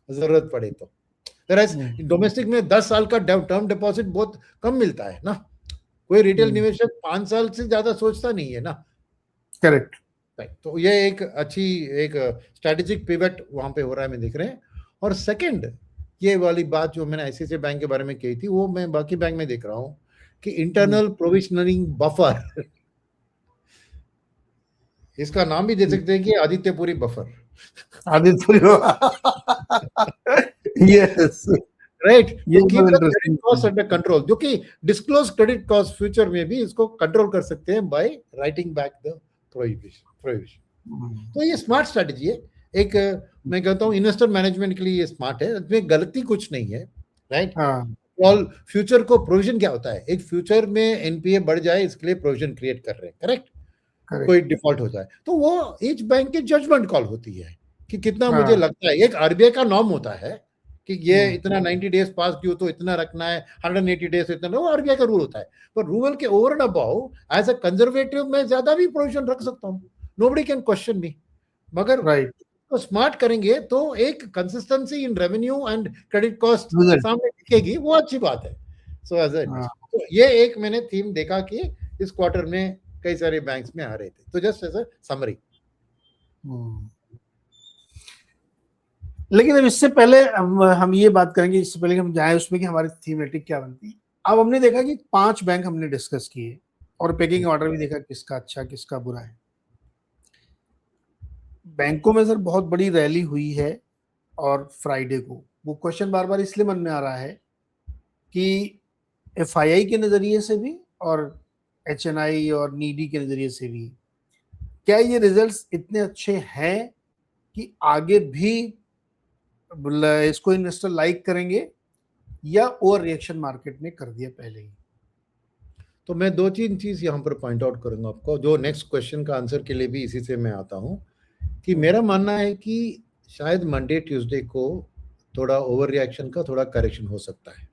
जरूरत पड़े तो। डोमेस्टिक में 10 साल का टर्म डिपॉजिट बहुत कम मिलता है ना, कोई रिटेल निवेशक 5 साल से ज्यादा सोचता नहीं है ना, करेक्ट। तो ये एक अच्छी एक स्ट्रेटेजिक पिवट वहां पे हो रहा है, मैं देख रहे हैं। और सेकंड, ये वाली बात जो मैंने आईसीआईसीआई बैंक के बारे में कही थी, वो मैं बाकी बैंक में देख रहा हूं कि इंटरनल प्रोविजनिंग बफर, इसका नाम भी दे सकते हैं कि Adityapuri buffer, Adityapuri yes, right. ये keep the credit cost under control, जो कि डिस्क्लोज क्रेडिट कॉस्ट फ्यूचर में भी इसको कंट्रोल कर सकते हैं by writing back the provision. तो ये स्मार्ट स्ट्रेटजी है, एक मैं कहता हूँ इन्वेस्टर मैनेजमेंट के लिए ये स्मार्ट है, इसमें गलती कुछ नहीं है, राइट। ऑल फ्यूचर को प्रोविजन क्या होता है, एक फ्यूचर में एनपीए बढ़ जाए इसके लिए प्रोविजन क्रिएट कर रहे हैं, करेक्ट, कोई डिफॉल्ट हो जाए तो वो ईच बैंक की जजमेंट कॉल होती है कि कितना मुझे लगता है। एक आरबीआई का नॉर्म होता है कि ये इतना 90 डेज पास ड्यू तो इतना रखना है, 180 डेज इतना, वो आरबीआई का रूल होता है। पर रूल के over and above as a conservative मैं ज्यादा भी प्रोविजन रख सकता हूँ, नोबडी कैन क्वेश्चन मी, मगर तो स्मार्ट करेंगे तो एक consistency in revenue and credit cost सामने दिखेगी, वो अच्छी बात है। सो एज तो ये एक मैंने थीम देखा कि इस क्वार्टर में कई सारे बैंक्स में आ रहे थे, तो जस्ट एज अ समरी। लेकिन अब इससे पहले हम ये बात करेंगे, इससे पहले हम जाएं उसमें कि हमारी थीमेटिक क्या बनती है। अब हमने देखा कि 5 बैंक हमने डिस्कस किए और पेकिंग ऑर्डर भी देखा किसका अच्छा किसका बुरा है। बैंकों में सर बहुत बड़ी रैली हुई है और फ्राइडे को वो क्वेश्चन बार बार इसलिए मन में आ रहा है कि एफआईआई के नजरिए से भी और एचएनआई और नीडी के नजरिए से भी क्या ये रिजल्ट्स इतने अच्छे हैं कि आगे भी इसको इन्वेस्टर लाइक करेंगे या ओवर रिएक्शन मार्केट ने कर दिया पहले ही? तो मैं दो तीन चीज यहाँ पर पॉइंट आउट करूंगा आपको, जो नेक्स्ट क्वेश्चन का आंसर के लिए भी इसी से मैं आता हूँ कि मेरा मानना है कि शायद मंडे ट्यूसडे को थोड़ा ओवर रिएक्शन का थोड़ा करेक्शन हो सकता है,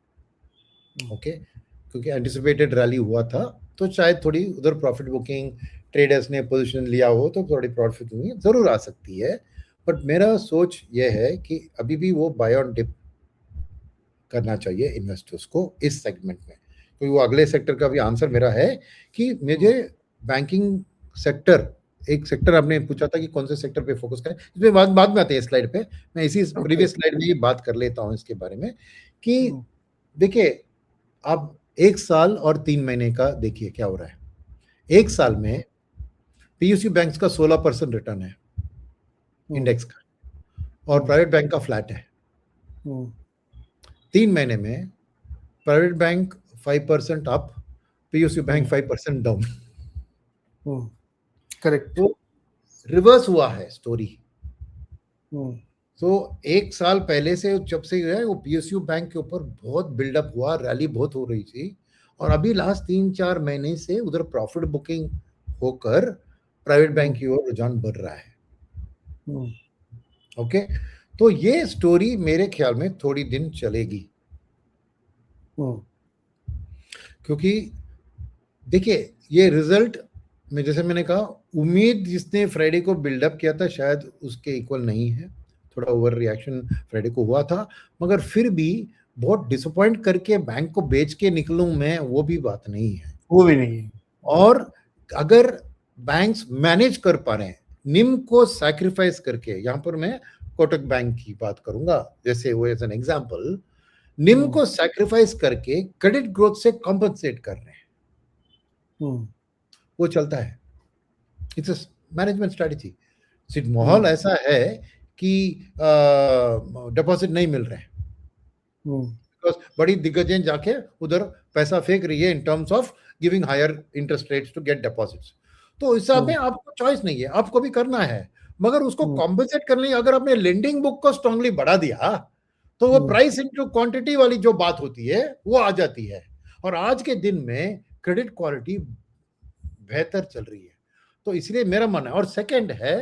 ओके क्योंकि एंटिसिपेटेड रैली हुआ था, तो शायद थोड़ी उधर प्रॉफिट बुकिंग ट्रेडर्स ने पोजीशन लिया हो तो थोड़ी प्रॉफिट बुकिंग जरूर आ सकती है। बट मेरा सोच यह है कि अभी भी वो बाय ऑन डिप करना चाहिए इन्वेस्टर्स को इस सेगमेंट में, क्योंकि वो अगले सेक्टर का भी आंसर मेरा है कि मुझे बैंकिंग सेक्टर, एक सेक्टर आपने पूछा था कि कौन से सेक्टर पे फोकस करें, इसमें बाद में आते हैं स्लाइड पे, मैं इसी प्रीवियस स्लाइड में ये बात कर लेता हूँ इसके बारे में कि देखिए आप 1 साल और 3 महीने का देखिए क्या हो रहा है। 1 साल में पीयूसी बैंक्स का 16% रिटर्न है इंडेक्स का, और प्राइवेट बैंक का फ्लैट है। 3 महीने में private bank 5% up, PUC bank 5% down. Correct. तो रिवर्स हुआ है स्टोरी। तो 1 साल पहले से जब से है वो पीएसयू बैंक के ऊपर बहुत बिल्डअप हुआ, रैली बहुत हो रही थी, और अभी लास्ट 3-4 महीने से उधर प्रॉफिट बुकिंग होकर प्राइवेट बैंक की ओर रुझान बढ़ रहा है। ओके, तो ये स्टोरी मेरे ख्याल में थोड़ी दिन चलेगी, क्योंकि देखिए ये रिजल्ट में जैसे मैंने कहा, उम्मीद जिसने फ्राइडे को बिल्डअप किया था शायद उसके इक्वल नहीं है, थोड़ा ओवर रिएक्शन फ्राइडे को हुआ था, मगर फिर भी बहुत डिसअपॉइंट करके बैंक को बेच के निकलूं मैं, वो भी बात नहीं है, वो भी नहीं है। और अगर बैंक्स मैनेज कर पा रहे हैं निम को सैक्रिफाइस करके, यहां पर मैं कोटक बैंक की बात करूंगा जैसे वो एज एन एग्जांपल, निम को सैक्रिफाइस करके क्रेडिट ग्रोथ से कॉम्पनसेट कर रहे हैं, वो चलता है, इट्स मैनेजमेंट स्ट्रेटजी। सिर्फ माहौल ऐसा है कि डिपॉजिट नहीं मिल रहे हैं, बिकॉज बड़ी दिग्गजें जाके उधर पैसा फेंक रही है in terms of giving higher interest rates to get deposits. तो इस हिसाब में आपको चॉइस नहीं है, आपको भी करना है, मगर उसको कॉम्पनसेट करने लिए अगर आपने लेंडिंग बुक को स्ट्रांगली बढ़ा दिया तो वो प्राइस इनटू क्वांटिटी वाली जो बात होती है वो आ जाती है, और आज के दिन में क्रेडिट क्वालिटी बेहतर चल रही है, तो इसलिए मेरा मानना है। और सेकंड है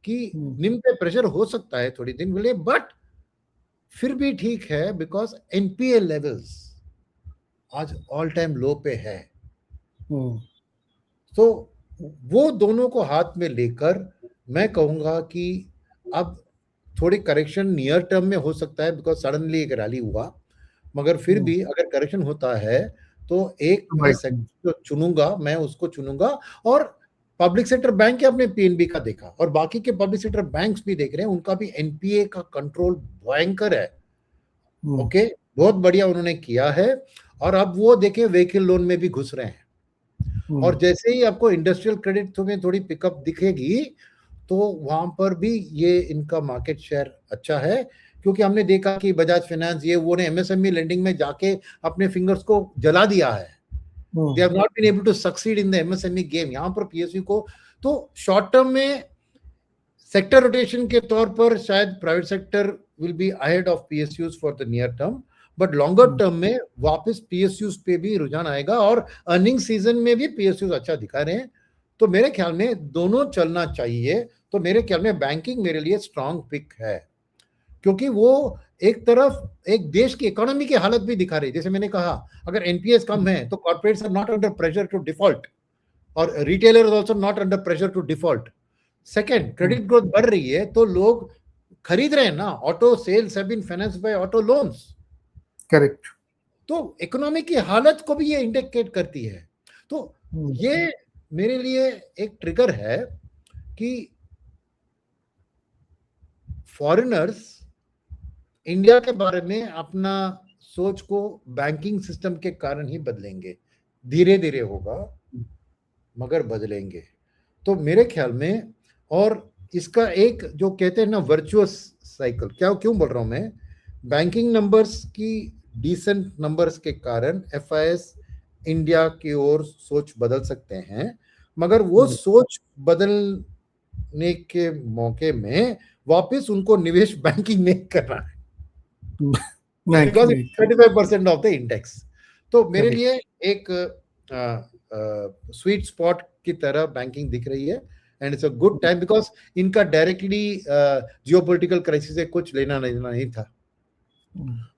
कि निम पे प्रेशर हो सकता है थोड़ी दिन के लिए, बट फिर भी ठीक है, बिकॉज एनपीए लेवल्स आज ऑल टाइम लो पे है। तो वो दोनों को हाथ में लेकर मैं कहूंगा कि अब थोड़ी करेक्शन नियर टर्म में हो सकता है, बिकॉज सडनली एक रैली हुआ, मगर फिर भी अगर करेक्शन होता है तो एक मैं सेक्टर जो चुनूंगा, मैं उसको चुनूंगा, और पब्लिक सेक्टर बैंक के अपने पीएनबी का देखा, और बाकी के पब्लिक सेक्टर बैंक्स भी देख रहे हैं, उनका भी एनपीए का कंट्रोल भयंकर है, ओके बहुत बढ़िया उन्होंने किया है, और अब वो देखें व्हीकल लोन में भी घुस रहे हैं, और जैसे ही आपको इंडस्ट्रियल क्रेडिट में थोड़ी पिकअप दिखेगी तो वहां पर भी ये इनका मार्केट शेयर अच्छा है, क्योंकि हमने देखा कि बजाज फाइनेंस ये वो ने एमएसएमई लेंडिंग में जाके अपने फिंगर्स को जला दिया है, they have not been able to succeed in the MSME game. यहाँ पर पीएसयू को तो शॉर्ट टर्म में सेक्टर रोटेशन के तौर पर शायद private sector will be ahead of PSUs for the near term, but longer term में वापस पीएसयूज पे भी रुझान आएगा, और अर्निंग सीजन में भी पीएसयूज अच्छा दिखा रहे हैं, तो मेरे ख्याल में दोनों चलना चाहिए। तो मेरे ख्याल में बैंकिंग मेरे लिए स्ट्रांग पिक है, क्योंकि वो एक तरफ एक देश की इकोनॉमी की हालत भी दिखा रही है, जैसे मैंने कहा अगर एनपीएस कम है तो corporates are not under pressure to default, और retailer also not under pressure to default. Second, credit growth बढ़ रही है तो लोग खरीद रहे हैं ना, auto sales have been financed by auto loans, correct. तो इकोनॉमी की हालत को भी ये इंडिकेट करती है। तो ये मेरे लिए एक ट्रिगर है कि फॉरेनर्स इंडिया के बारे में अपना सोच को बैंकिंग सिस्टम के कारण ही बदलेंगे, धीरे धीरे होगा मगर बदलेंगे। तो मेरे ख्याल में, और इसका एक जो कहते हैं ना वर्चुअस साइकिल, क्या क्यों बोल रहा हूं मैं, बैंकिंग नंबर्स की डिसेंट नंबर्स के कारण एफआईएस इंडिया की ओर सोच बदल सकते हैं, मगर वो सोच बदलने के मौके में वापस उनको निवेश बैंकिंग नहीं करना है, बिकॉज 35% ऑफ द इंडेक्स। तो मेरे लिए एक स्वीट स्पॉट की तरह बैंकिंग दिख रही है, and it's a good time because इनका डायरेक्टली जियोपॉलिटिकल क्राइसिस से कुछ लेना नहीं था।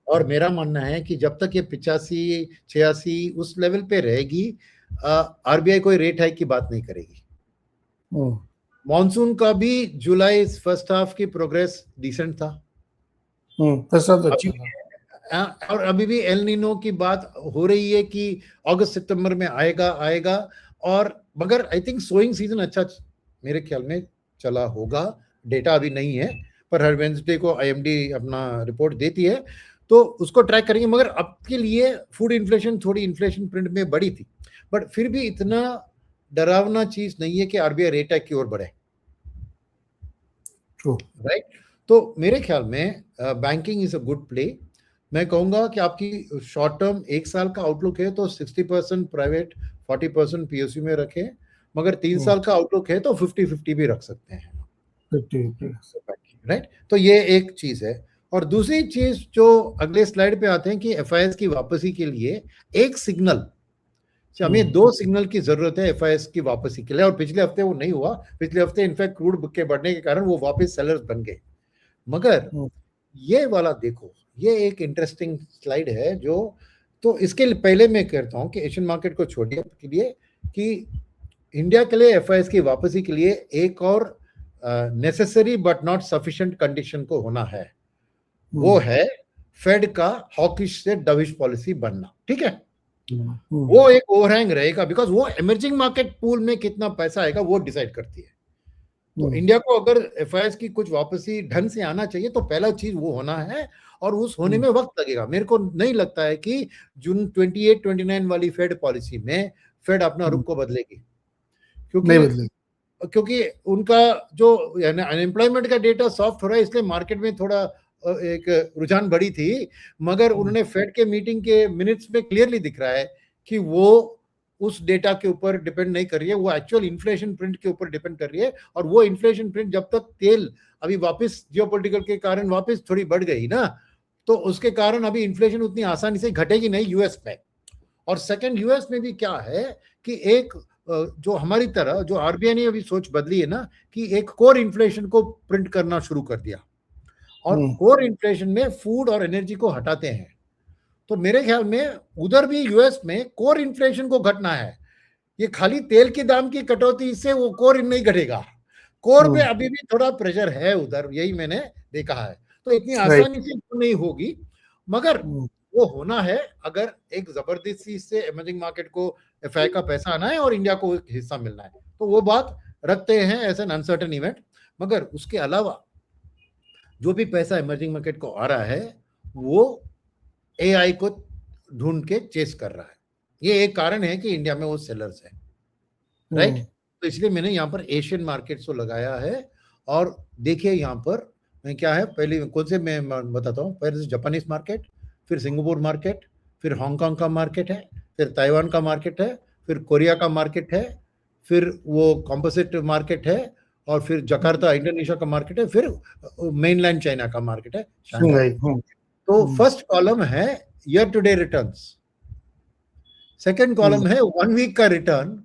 और मेरा मानना है कि जब तक ये 85-86 उस लेवल पे रहेगी, आरबीआई कोई रेट हाइक की बात नहीं करेगी। मॉनसून का भी जुलाई फर्स्ट हाफ की प्रोग्रेस डिसेंट था, और अभी भी एल नीनो की बात हो रही है कि अगस्त सितंबर में आएगा, और मगर आई थिंक सोइंग सीजन अच्छा मेरे ख्याल में चला होगा। डेटा अभी नहीं है, पर हर वेंसडे को आईएमडी अपना रिपोर्ट देती है, तो उसको ट्रैक करेंगे। मगर अब के लिए फूड इन्फ्लेशन थोड़ी इन्फ्लेशन प्रिंट में बढ़ी थी, बट फिर भी इतना डरावना चीज नहीं है कि आरबीआई रेट हाइक की ओर बढ़े, राइट। तो मेरे ख्याल में banking is a good play. मैं कहूंगा कि आपकी शॉर्ट टर्म 1 साल का आउटलुक है तो 60% प्राइवेट, 40% पीएसयू में रखें, मगर 3 साल का आउटलुक है तो 50-50 भी रख सकते हैं, राइट। तो ये एक चीज है। और दूसरी चीज जो अगले स्लाइड पे आते हैं कि एफआईएस की वापसी के लिए एक सिग्नल, हमें 2 सिग्नल की जरूरत है एफआईएस की वापसी के लिए, और पिछले हफ्ते वो नहीं हुआ। पिछले हफ्ते इनफैक्ट क्रूड के बढ़ने के कारण वो वापस सेलर्स बन गए। मगर ये वाला देखो, ये एक इंटरेस्टिंग स्लाइड है जो, तो इसके लिए पहले मैं कहता हूं कि एशियन मार्केट को छोड़िए के लिए कि इंडिया के लिए एफआईएस की वापसी के लिए एक और necessary but not sufficient condition को होना है, वो है फेड का हॉकिश से डविश पॉलिसी बनना, ठीक है। वो एक ओवरहैंग रहेगा, बिकॉज वो इमर्जिंग मार्केट पूल में कितना पैसा आएगा वो डिसाइड करती है। तो इंडिया को अगर एफआईएस की कुछ वापसी ढंग से आना चाहिए तो पहला चीज वो होना है, और उस होने में वक्त लगेगा। मेरे को नहीं लगता है कि जून 28-29 वाली फेड पॉलिसी में फेड अपना रुख को बदलेगी, क्योंकि उनका जो अनएम्प्लॉयमेंट का डेटा सॉफ्ट हो रहा है, इसलिए मार्केट में थोड़ा एक रुझान बढ़ी थी। मगर उन्होंने फेड के मीटिंग के मिनट्स में क्लियरली दिख रहा है कि वो उस डेटा के ऊपर डिपेंड नहीं कर रही है, वो एक्चुअल इन्फ्लेशन प्रिंट के ऊपर डिपेंड कर रही है। और वो इन्फ्लेशन प्रिंट जब तक तेल अभी वापस जियोपॉलिटिकल के कारण वापस थोड़ी बढ़ गई ना, तो उसके कारण अभी इन्फ्लेशन उतनी आसानी से घटेगी नहीं यूएस में। और सेकंड, यूएस में भी क्या है कि एक जो हमारी तरह जो आरबीआई ने अभी सोच बदली है ना, कि एक कोर इन्फ्लेशन को प्रिंट करना शुरू कर दिया, और कोर इन्फ्लेशन में फूड और एनर्जी को हटाते हैं। तो मेरे ख्याल में उधर भी यूएस में कोर इन्फ्लेशन को घटना है। ये खाली तेल के दाम की कटौती से वो कोर नहीं घटेगा, कोर में अभी भी थोड़ा प्रेशर है उधर, यही मैंने देखा है। तो इतनी आसानी से नहीं होगी, मगर वो होना है अगर एक जबरदस्ती से इमर्जिंग मार्केट को एफआई का पैसा आना है और इंडिया को हिस्सा मिलना है, तो वो बात रखते हैं एज एन अनसर्टेन इवेंट। मगर उसके अलावा जो भी पैसा इमर्जिंग मार्केट को आ रहा है वो एआई को ढूंढ के चेस कर रहा है। ये एक कारण है कि इंडिया में वो सेलर्स है, राइट। तो इसलिए मैंने यहाँ पर एशियन मार्केट्स को लगाया है। और देखिए यहाँ पर मैं क्या है, पहले कौन से मैं बताता हूँ। पहले जापानीज मार्केट, फिर सिंगापुर मार्केट, फिर हांगकांग का मार्केट है, फिर ताइवान का मार्केट है, फिर कोरिया का मार्केट है, फिर वो कॉम्पोजिट मार्केट है, और फिर जकार्ता इंडोनेशिया का मार्केट है, फिर मेनलैंड चाइना का मार्केट है, शंघाई। तो फर्स्ट कॉलम है year to date returns, second column है 1 वीक का रिटर्न,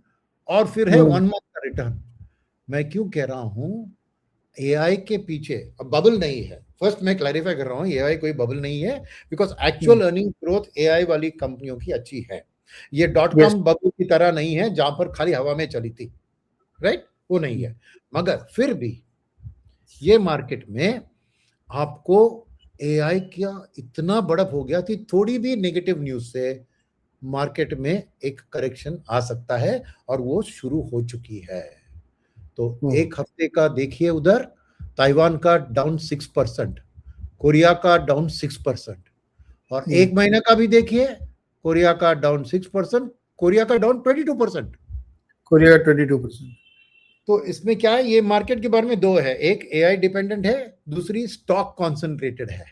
और फिर है 1 मंथ का रिटर्न। मैं क्यों कह रहा हूं, एआई के पीछे अब बबल नहीं है। फर्स्ट मैं क्लैरिफाई कर रहा हूं, एआई कोई बबल नहीं है, because actual earning growth AI वाली कंपनियों की अच्छी है। ये .com बबल की तरह नहीं है जहां पर खाली हवा में चली थी, राइट, वो नहीं है। मगर फिर भी ये मार्केट में आपको एआई क्या इतना बढ़त हो गया कि थोड़ी भी नेगेटिव न्यूज से मार्केट में एक करेक्शन आ सकता है, और वो शुरू हो चुकी है। तो एक हफ्ते का देखिए, उधर ताइवान का डाउन 6%, कोरिया का डाउन 6%, और एक महीने का भी देखिए, कोरिया का डाउन 6%, कोरिया का डाउन 22%, कोरिया 22%। तो इसमें क्या है, ये मार्केट के बारे में दो है, एक एआई डिपेंडेंट है, दूसरी स्टॉक कॉन्सेंट्रेटेड है।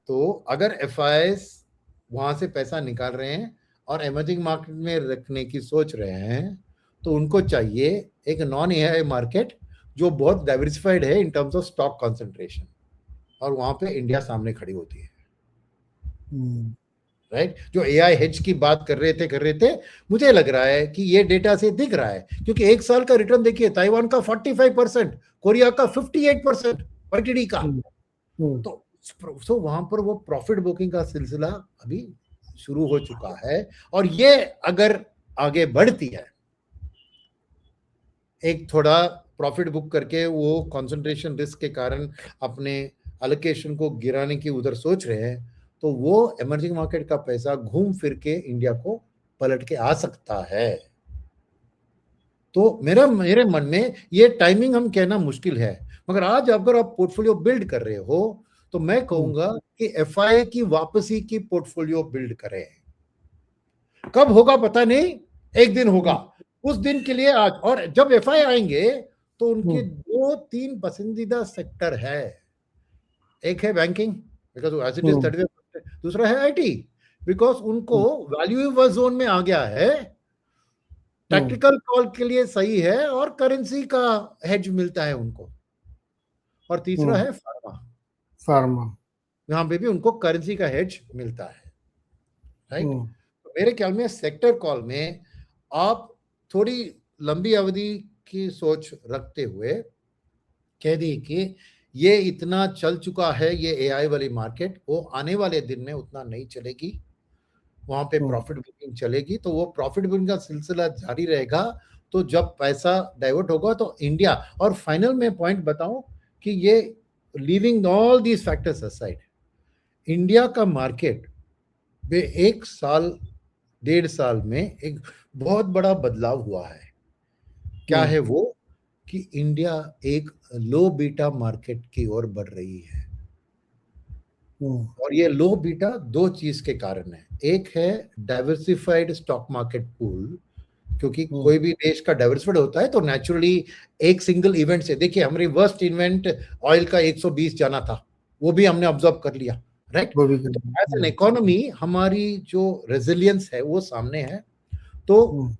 तो अगर एफआईएस वहां से पैसा निकाल रहे हैं और इमर्जिंग मार्केट में रखने की सोच रहे हैं, तो उनको चाहिए एक नॉन एआई मार्केट जो बहुत डाइवर्सिफाइड है in terms of stock concentration, और वहां पे इंडिया सामने खड़ी होती है। राइट, जो एआई हेज की बात कर रहे थे, मुझे लग रहा है कि ये डेटा से दिख रहा है, क्योंकि एक साल का रिटर्न देखिए, ताइवान का 45%, कोरिया का 58% वाईटीडी का। तो वहां पर वो प्रॉफिट बुकिंग का सिलसिला अभी शुरू हो चुका है, और ये अगर आगे बढ़ती है, एक थोड़ा प्रॉफिट बुक करके वो कंसंट्रेशन रिस्क के कारण अपने एलोकेशन को गिराने की उधर सोच रहे हैं, तो वो इमर्जिंग मार्केट का पैसा घूम फिर के इंडिया को पलट के आ सकता है। तो मेरे मन में ये टाइमिंग हम कहना मुश्किल है, मगर आज अगर आप पोर्टफोलियो बिल्ड कर रहे हो, तो मैं कहूंगा कि एफआई की वापसी की पोर्टफोलियो बिल्ड करें। कब होगा पता नहीं, एक दिन होगा, उस दिन के लिए आज। और जब एफआई आएंगे तो उनके 2-3 पसंदीदा सेक्टर है, एक है banking because as it is 35%, दूसरा है आईटी बिकॉज उनको वैल्यू जोन में आ गया है, टैक्टिकल कॉल के लिए सही है, और करेंसी का हेज मिलता है उनको, और तीसरा है फार्मा, यहाँ पे भी उनको करेंसी का हेज मिलता है। राइट, तो मेरे ख्याल में सेक्टर कॉल में आप थोड़ी लंबी अवधि की सोच रखते हुए कह दी कि ये इतना चल चुका है, ये एआई वाली मार्केट, वो आने वाले दिन में उतना नहीं चलेगी, वहां पे प्रॉफिट बुकिंग चलेगी, तो वो प्रॉफिट बुकिंग का सिलसिला जारी रहेगा। तो जब पैसा डाइवर्ट होगा तो इंडिया, और फाइनल में पॉइंट बताऊं कि ये leaving all these factors aside, India का मार्केट में 1 साल 1.5 साल में एक बहुत बड़ा बदलाव हुआ है। क्या है वो, कि इंडिया एक लो बीटा मार्केट की ओर बढ़ रही है, और ये लो बीटा 2 चीज के कारण है। एक है डाइवर्सिफाइड स्टॉक मार्केट पूल, क्योंकि कोई भी देश का डाइवर्सिफाइड होता है तो नेचुरली एक सिंगल इवेंट से, देखिए हमारी वर्स्ट इवेंट ऑयल का 120 जाना था, वो भी हमने ऑब्जर्व कर लिया। राइट, एज एन इकोनॉमी हमारी जो रेजिलियंस है वो सामने है। तो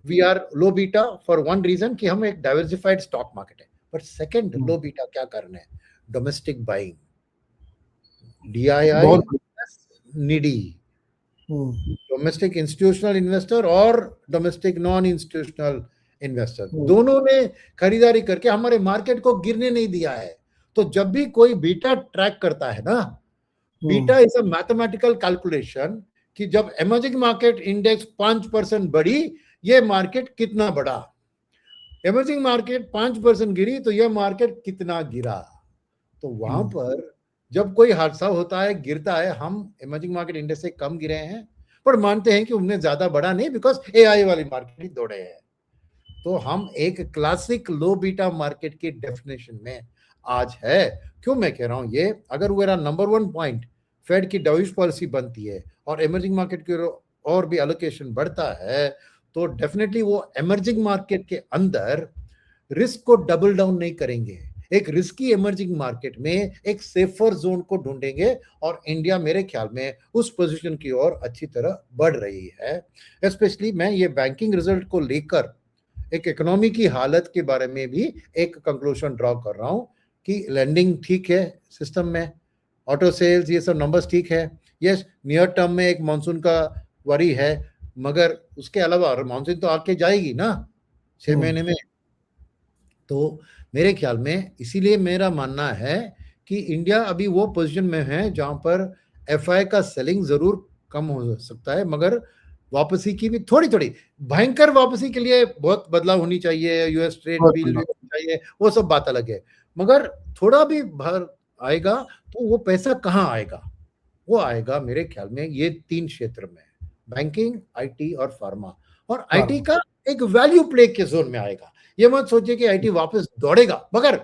we are low beta for one reason कि हम एक डाइवर्सिफाइड स्टॉक मार्केट है, बट सेकंड लो बीटा क्या कारण है, domestic buying, DII needy, domestic institutional investor और डोमेस्टिक नॉन इंस्टीट्यूशनल इन्वेस्टर, दोनों ने खरीदारी करके हमारे मार्केट को गिरने नहीं दिया है। तो जब भी कोई बीटा ट्रैक करता है ना, beta is a mathematical calculation कि जब इमर्जिंग मार्केट इंडेक्स 5% बढ़ी, ये मार्केट कितना बढ़ा, इमर्जिंग मार्केट 5% गिरी तो यह मार्केट कितना गिरा। तो वहां पर जब कोई हादसा होता है, गिरता है, हम इमर्जिंग मार्केट इंडेक्स से कम गिरे हैं, पर मानते हैं कि उनने ज्यादा बढ़ा नहीं बिकॉज एआई वाली मार्केट ही दौड़े हैं। तो हम एक क्लासिक लो बीटा मार्केट की डेफिनेशन में आज है। क्यों मैं कह रहा हूं ये, अगर मेरा नंबर 1 पॉइंट फेड की डॉविश पॉलिसी बनती है और इमर्जिंग मार्केट की और भी एलोकेशन बढ़ता है, तो डेफिनेटली वो इमर्जिंग मार्केट के अंदर रिस्क को डबल डाउन नहीं करेंगे, एक रिस्की इमर्जिंग मार्केट में एक सेफर जोन को ढूंढेंगे, और इंडिया मेरे ख्याल में उस पोजीशन की ओर अच्छी तरह बढ़ रही है। स्पेशली मैं ये बैंकिंग रिजल्ट को लेकर एक इकोनॉमी की हालत के बारे में भी एक कंक्लूजन ड्रॉ कर रहा हूं कि लैंडिंग ठीक है सिस्टम में, ऑटो सेल्स ये सब नंबर्स ठीक है, यस नियर टर्म में एक मानसून का वरी है, मगर उसके अलावा मानसून तो आके जाएगी ना 6 महीने में। तो मेरे ख्याल में इसीलिए मेरा मानना है कि इंडिया अभी वो पोजीशन में है जहां पर एफआई का सेलिंग जरूर कम हो सकता है, मगर वापसी की भी थोड़ी थोड़ी, भयंकर वापसी के लिए बहुत बदलाव होनी चाहिए, यूएस ट्रेड डील भी होनी चाहिए, वो सब बात अलग है, मगर थोड़ा भी भर आएगा तो वो पैसा कहाँ आएगा, वो आएगा मेरे ख्याल में ये 3 क्षेत्र में, बैंकिंग, आईटी और फार्मा। और आईटी का एक वैल्यू प्ले के जोन में आएगा, ये मत सोचिए कि आईटी वापस दौड़ेगा, मगर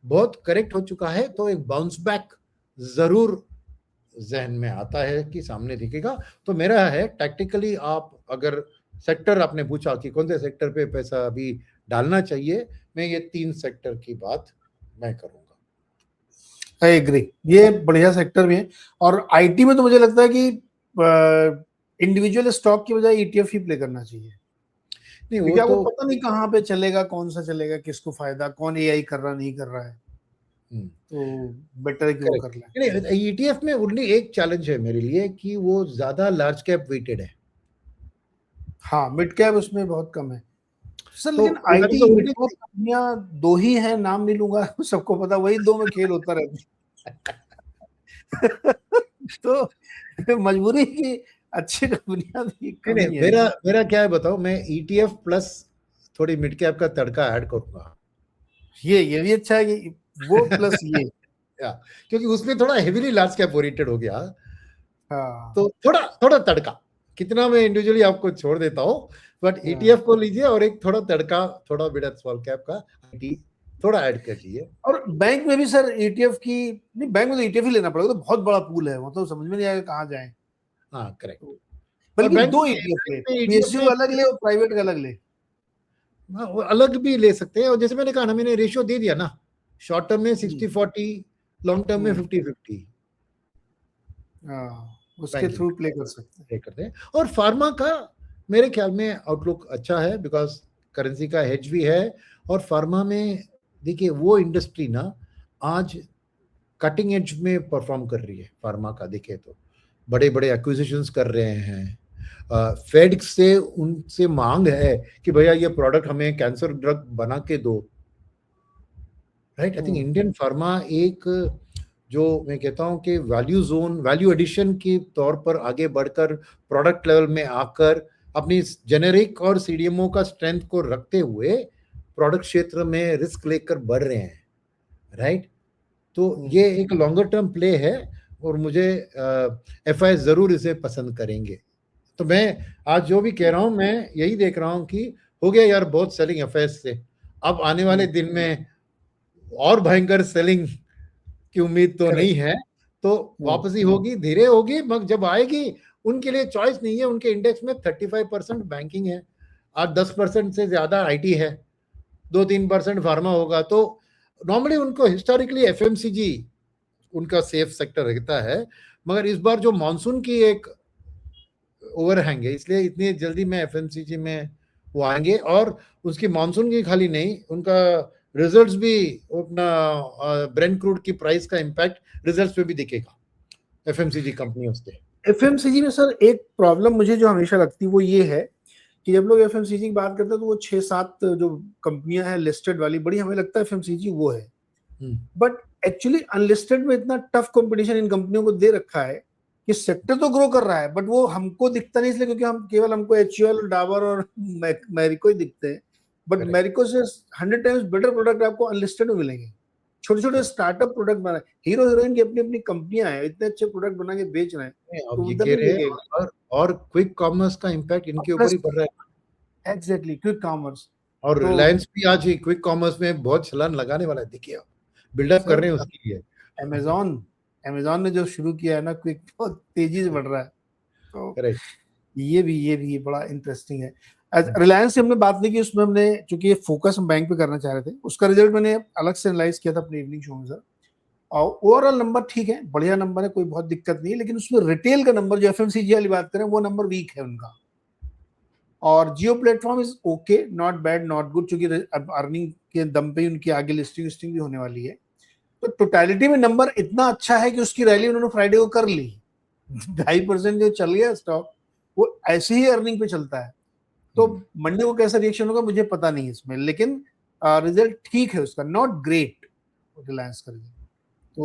बहुत करेक्ट हो चुका है, तो एक बाउंस बैक जरूर जहन में आता है कि सामने दिखेगा। तो मेरा है टैक्टिकली आप अगर सेक्टर आपने पूछा कि कौन से सेक्टर पे पैसा अभी डालना चाहिए, मैं ये 3 सेक्टर की बात मैं करूंगा। आई एग्री, ये बढ़िया सेक्टर भी है। और आईटी में तो मुझे लगता है कि इंडिविजुअल स्टॉक की बजाय ईटीएफ ही प्ले करना चाहिए, नहीं वो क्योंकि आपको तो पता नहीं कहाँ पे चलेगा, कौन सा चलेगा, किसको फायदा, कौन एआई कर रहा नहीं कर रहा है, तो बेटर है कि वो कर लें। करेक्ट। ईटीएफ में ओनली एक चैलेंज है मेरे लिए कि वो ज्यादा लार्ज कैप वेटेड है। हाँ, मिड कैप उसमें बहुत कम है सर, तो लेकिन आईटी तो मिड कैप कंपनियां दो ही हैं, नाम नहीं लूंगा, सबको पता, वही दो में खेल होता रहता है। तो मजबूरी की अच्छी कंपनियां भी नहीं कम नहीं, ही है। मेरा मेरा क्या है बताओ, मैं ईटीएफ प्लस थोड़ी मिड कैप का तड़का ऐड करूंगा। ये भी अच्छा है कि वो प्लस ये। या, क्योंकि उसमें थोड़ा हेवीली लार्ज कैप ओरिएंटेड हो गया, हाँ तो थोड़ा थोड़ा तड़का, कितना मैं इंडिविजुअली आपको छोड़ देता हूँ, बट हाँ। ईटीएफ को लीजिए और एक थोड़ा तड़का, थोड़ा बिट स्मॉल कैप का आईटी थोड़ा ऐड कर लीजिए। और बैंक में भी सर ईटीएफ की नहीं, बैंक में तो ईटीएफ ही लेना पड़ेगा, तो बहुत बड़ा पूल है, मतलब समझ में नहीं आएगा कहाँ जाए। हाँ करेक्ट। तो और बल्कि बैंक दो में ईटीएफ ले, ईटीएफ पीएसयू में अलग ले और प्राइवेट का अलग ले। हाँ, वो अलग भी ले सकते हैं, और जैसे मैंने कहा ना, मैंने रेशियो दे दिया ना, शॉर्ट टर्म में 60-40, लॉन्ग टर्म में 50-50 हाँ, उसके बैंकिंग थ्रू प्ले कर सकते हैं। पे करते हैं। और फार्मा का मेरे ख्याल में आउटलुक अच्छा है, बिकॉज करेंसी का हेज भी है। और फार्मा में देखिए वो इंडस्ट्री ना आज कटिंग एज में परफॉर्म कर रही है। फार्मा का देखे तो बड़े बड़े एक्विजिशंस कर रहे हैं, फेड से उनसे मांग है कि भैया ये प्रोडक्ट हमें कैंसर ड्रग बना के दो, right. I think Indian pharma एक, जो मैं कहता हूं कि वैल्यू जोन, वैल्यू एडिशन के तौर पर आगे बढ़कर प्रोडक्ट लेवल में आकर अपनी जेनेरिक और सीडीएमओ का स्ट्रेंथ को रखते हुए प्रोडक्ट क्षेत्र में रिस्क लेकर बढ़ रहे हैं, राइट। तो ये एक लॉन्गर टर्म प्ले है, और मुझे एफआई जरूर इसे पसंद करेंगे। तो मैं आज जो भी कह रहा हूं, मैं यही देख रहा हूं कि हो गया यार बहुत सेलिंग एफएस से, अब आने वाले दिन में और भयंकर सेलिंग की उम्मीद तो नहीं है, तो वापसी होगी, धीरे होगी, मगर जब आएगी उनके लिए चॉइस नहीं है। उनके इंडेक्स में 35% बैंकिंग है, आज 10% से ज्यादा आईटी है, 2-3% फार्मा होगा। तो नॉर्मली उनको हिस्टोरिकली एफएमसीजी उनका सेफ सेक्टर रहता है, मगर इस बार जो मॉनसून की एक ओवरहैंग है, इसलिए इतनी जल्दी में एफएमसीजी में वो आएंगे। और उसकी मॉनसून की खाली नहीं, उनका रिजल्ट्स भी अपना ब्रेंट क्रूड की प्राइस का इम्पैक्ट रिजल्ट्स पे भी दिखेगा एफएमसीजी कंपनियों से। एफएमसीजी में सर एक प्रॉब्लम मुझे जो हमेशा लगती है वो ये है कि जब लोग एफएमसीजी की बात करते हैं तो वो 6-7 जो कंपनियां हैं लिस्टेड वाली बड़ी, हमें लगता है एफएमसीजी वो है, बट एक्चुअली अनलिस्टेड में इतना टफ कंपटीशन इन कंपनियों को दे रखा है कि सेक्टर तो ग्रो कर रहा है, बट वो हमको दिखता नहीं, इसलिए क्योंकि हम केवल हमको एचयूएल, डाबर और मैरिको ही दिखते हैं, बट मैरिको से 100 टाइम्स बेटर प्रोडक्ट आपको अनलिस्टेड में मिलेंगे। छोटे छोटे स्टार्टअप प्रोडक्ट बना, हीरो हीरोइन की अपनी अपनी कंपनियां हैं, इतने अच्छे प्रोडक्ट बना के बेच रहे हैं, अब तो ये उधर कह नहीं रहे हैं, लगेगा। और क्विक कॉमर्स का इम्पैक्ट इनके ऊपर प्लस ही पड़ रहा है। एग्जैक्टली क्विक कॉमर्स, और तो रिलायंस भी आज क्विक कॉमर्स में बहुत छलांग लगाने वाला है, देखिए बिल्डअप कर रहे हैं सर उसके लिए। अमेजॉन अमेजॉन ने जो शुरू किया है ना, क्विक, बहुत तेजी से बढ़ रहा है, तो करेक्ट। ये भी बड़ा इंटरेस्टिंग है। रिलायंस से हमने बात नहीं की, उसमें हमने चूंकि फोकस हम बैंक पे करना चाह रहे थे, उसका रिजल्ट मैंने अलग से एनालाइज किया था अपने इवनिंग शो में सर, और ओवरऑल नंबर ठीक है, बढ़िया नंबर है, कोई बहुत दिक्कत नहीं है, लेकिन उसमें रिटेल का नंबर, जो एफएमसीजी वाली बात करें, वो नंबर वीक है उनका। और Jio platform is okay, not bad not good, चूंकि अब अर्निंग के दम पे उनकी आगे लिस्टिंग भी होने वाली है, तो टोटलिटी में नंबर इतना अच्छा है कि उसकी रैली उन्होंने फ्राइडे को कर ली। 2.5% जो चल गया स्टॉक, वो ऐसे ही अर्निंग पे चलता है, तो मंडे को कैसा रिएक्शन होगा मुझे पता नहीं इसमें, लेकिन रिजल्ट ठीक है उसका, नॉट ग्रेट रिलायंस का रिजल्ट, तो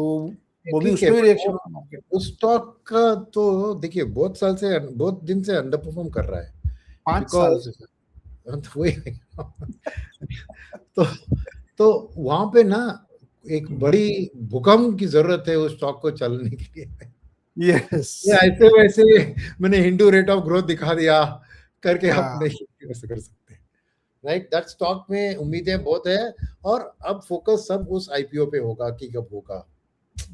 वो भी ठीक है, उसमें भी रिएक्शन होगा मार्केट। उस स्टॉक का तो देखिए बहुत साल से, बहुत दिन से अंडर परफॉर्म कर रहा है, 5 साल बिकॉज से सर। वही तो तो वहां पे ना एक बड़ी भूकंप की जरूरत है उस स्टॉक को चलने के लिए। यस। ये ऐसे वैसे मैंने हिंदू रेट ऑफ ग्रोथ दिखा दिया करके आप हाँ, नहीं कर सकते, राइट। दैट स्टॉक में उम्मीदें बहुत है, और अब फोकस सब उस आईपीओ पे होगा कि कब होगा,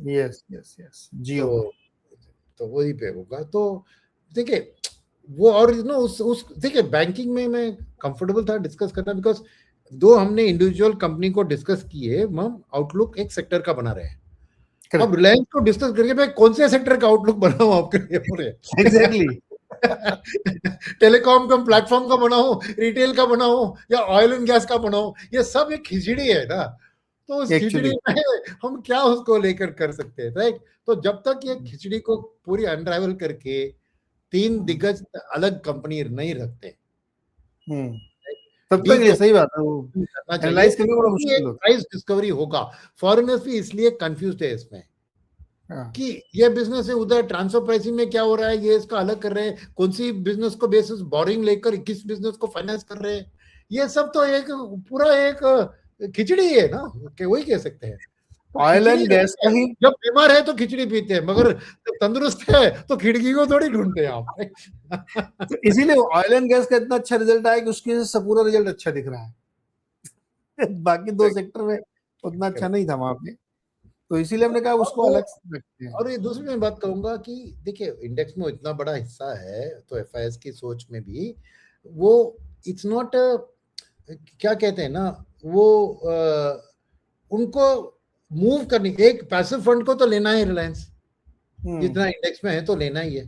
यस यस यस, जियो पे। तो वही पे होगा। तो देखिए वो और यू नो उस देखिए बैंकिंग में मैं कंफर्टेबल था डिस्कस करना, बिकॉज दो हमने इंडिविजुअल कंपनी को डिस्कस किए, हम आउटलुक एक सेक्टर का बना रहे हैं। अब करेक्ट, रिलायंस को डिस्कस करके मैं कौन से सेक्टर का आउटलुक बनाऊं आपके लिए बोले। एग्जैक्टली। टेलीकॉम का प्लेटफॉर्म का बनाऊं, रिटेल का बनाऊं, या ऑयल एंड गैस का बनाऊं, ये सब एक खिचड़ी है ना। तो उस खिचड़ी एक्चुअली में हम क्या उसको लेकर कर सकते हैं, राइट। तो जब तक ये खिचड़ी को पूरी अनरावल करके तीन दिग्गज अलग कंपनी नहीं रखते, तब तक डील ये को सही बात है, वो करना चाहिए, एनालाइज करना बड़ा क्योंकि मुश्किल एक होता प्राइस डिस्कवरी होगा। फॉरेनर्स भी इसलिए कंफ्यूज है इसमें है। हाँ, कि ये बिजनेस है, उधर ट्रांसफर प्राइसिंग में क्या हो रहा है, ये इसका अलग कर रहे हैं, कौन सी बिजनेस को बेसिस बोरिंग लेकर किस बिजनेस को फाइनेंस कर रहे हैं। ये सब तो एक पूरा एक खिचड़ी है ना, वही कह सकते हैं। तो ऑयल खिचड़ी एंड गैस नहीं का है, ही। जब बीमार है तो खिचड़ी पीते हैं, मगर जब तंदुरुस्त है तो खिड़की को थोड़ी ढूंढते हैं आप। तो इसीलिए ऑयल एंड गैस का इतना अच्छा रिजल्ट आया कि उसकी वजह से पूरा रिजल्ट अच्छा दिख रहा है। बाकी दो सेक्टर में उतना अच्छा नहीं था वहां पे, तो इसीलिए हमने कहा और उसको वो अलग से रखते हैं। और ये दूसरी मैं बात कहूंगा कि देखिए इंडेक्स में इतना बड़ा हिस्सा है, तो एफआईएस की सोच में भी वो इट्स नॉट, क्या कहते हैं ना, वो उनको मूव करनी, एक पैसिव फंड को तो लेना है रिलायंस, जितना इंडेक्स में है तो लेना ही है,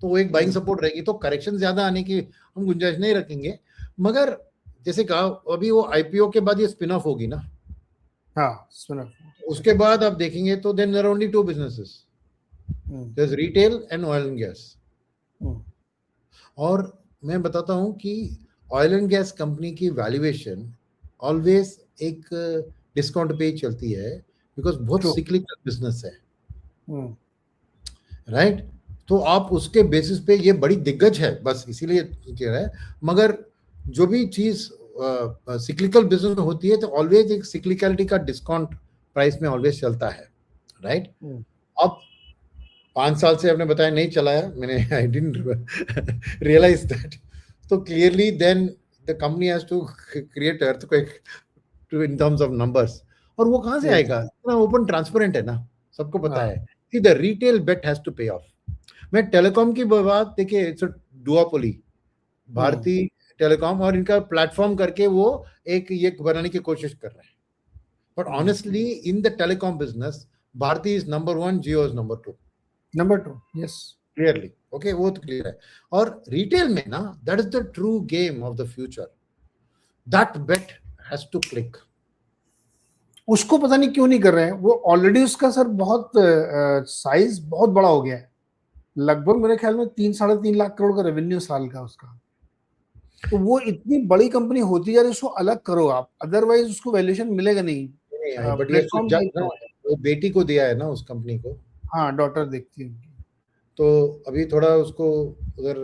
तो वो एक बाइंग सपोर्ट रहेगी, तो करेक्शन ज्यादा आने की हम गुंजाइश नहीं रखेंगे। मगर जैसे कहा, अभी वो आईपीओ के बाद ये स्पिन ऑफ होगी ना, हाँ सुना। उसके बाद आप देखेंगे तो then there are only two businesses, there is retail and oil and gas. और मैं बताता हूं कि ऑयल एंड गैस कंपनी की वैल्यूएशन ऑलवेज एक डिस्काउंट पे चलती है, बिकॉज बहुत सिक्लिकल बिजनेस है, राइट। तो आप उसके बेसिस पे ये बड़ी दिग्गज है, बस इसीलिए कह रहा है। मगर जो भी चीज सिक्लिकल बिजनेस में होती है तो ऑलवेज एक सिक्लिकलिटी का डिस्काउंट प्राइस में ऑलवेज चलता है, राइट। अब 5 साल से आपने बताया नहीं चलाया मैंने, आई डिडंट रियलाइज दैट। तो clearly then the company has to create earthquake to in terms of numbers. और वो कहां से आएगा, इतना ओपन ट्रांसपेरेंट है ना, सबको पता है कि the retail bet has to pay off. मैं टेलीकॉम की बात देखिए, it's a duopoly, Bharti telecom, और इनका प्लेटफॉर्म करके वो एक ये बनाने की कोशिश कर रहे हैं। But honestly in the telecom business Bharti is number 1, Jio is number 2। Number 2, yes clearly, okay, वो तो क्लियर है। और रिटेल में ना, that is the true game of the future, that bet has to click. उसको पता नहीं क्यों नहीं कर रहे हैं वो, ऑलरेडी उसका सर बहुत साइज बहुत बड़ा हो गया है, लगभग मेरे ख्याल में 3-3.5 लाख करोड़ का रेवेन्यू साल का उसका। तो वो इतनी बड़ी कंपनी होती जा रही है, उसको अलग करो आप, अदरवाइज उसको वैल्यूएशन मिलेगा नहीं। बट ये प्लेटफॉर्म टाइप का। वो बेटी को दिया है ना उस कंपनी को, हाँ डॉटर देखती है उनकी। तो अभी थोड़ा उसको उधर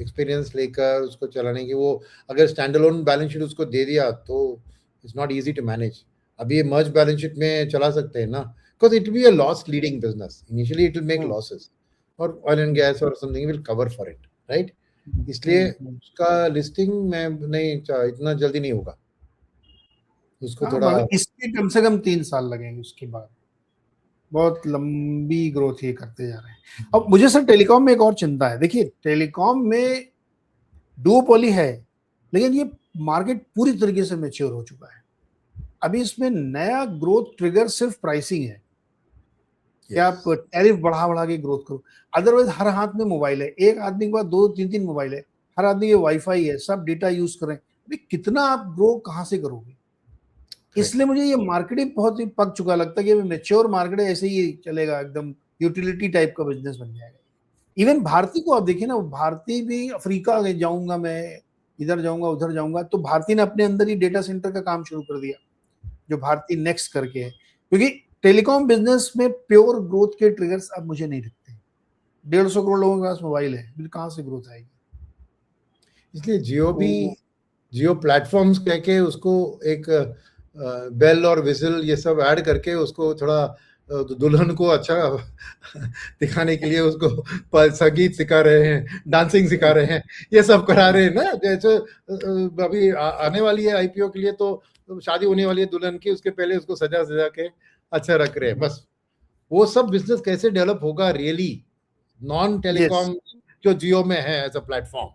एक्सपीरियंस लेकर उसको चलाने की, वो अगर स्टैंड अलोन बैलेंस शीट उसको दे दिया तो it's not easy to manage. अभी ये मर्ज बैलेंस शीट में चला सकते हैं ना, because it be a loss leading business, initially it will make losses, और ऑयल एंड गैस और something will cover for it, right. इसलिए उसका लिस्टिंग में नहीं इतना जल्दी नहीं होगा, उसको थोड़ा। मगर इसके कम से कम 3 साल लगेंगे, उसके बाद बहुत लंबी ग्रोथ ये करते जा रहे हैं। अब मुझे सर टेलीकॉम में एक और चिंता है, देखिए टेलीकॉम में डुओपोली है, लेकिन ये मार्केट पूरी तरीके से मैच्योर हो चुका है। अभी इसमें नया ग्रोथ ट्रिगर सिर्फ प्राइसिंग है, कि आप टैरिफ बढ़ा बढ़ा के ग्रोथ करो। अदरवाइज हर हाथ में मोबाइल है, एक आदमी के पास 2-3 मोबाइल है, हर आदमी के वाईफाई है, सब डेटा यूज कर रहे हैं, अभी कितना आप ग्रो कहाँ से करोगे। इसलिए मुझे ये मार्केट ही बहुत ही पक चुका लगता है कि मैच्योर मार्केट है, ऐसे ही चलेगा, एकदम यूटिलिटी टाइप का बिजनेस बन जाएगा। इवन भारती को आप देखिए ना, भारती भी अफ्रीका जाऊंगा मैं, इधर जाऊंगा उधर जाऊंगा, तो भारती ने अपने अंदर ही डेटा सेंटर का काम शुरू कर दिया, जो भारती नेक्स्ट करके है। क्योंकि टेलीकॉम बिजनेस में प्योर ग्रोथ के ट्रिगर्स अब मुझे नहीं दिखते। 150 करोड़ लोगों के पास मोबाइल है, फिर कहाँ से ग्रोथ आएगी। इसलिए जियो भी, जियो प्लेटफॉर्म्स कह के उसको एक बेल और विजिल ये सब ऐड करके उसको थोड़ा दुल्हन को अच्छा दिखाने के लिए उसको संगीत सिखा रहे हैं, डांसिंग सिखा रहे हैं, ये सब करा रहे हैं ना। जैसे अभी आने वाली है आईपीओ के लिए, तो शादी होने वाली है दुल्हन की, उसके पहले उसको सजा सजा के अच्छा रख रहे हैं। बस वो सब बिजनेस कैसे डेवलप होगा रियली, नॉन टेलीकॉम जो जियो में है एज अ प्लेटफॉर्म,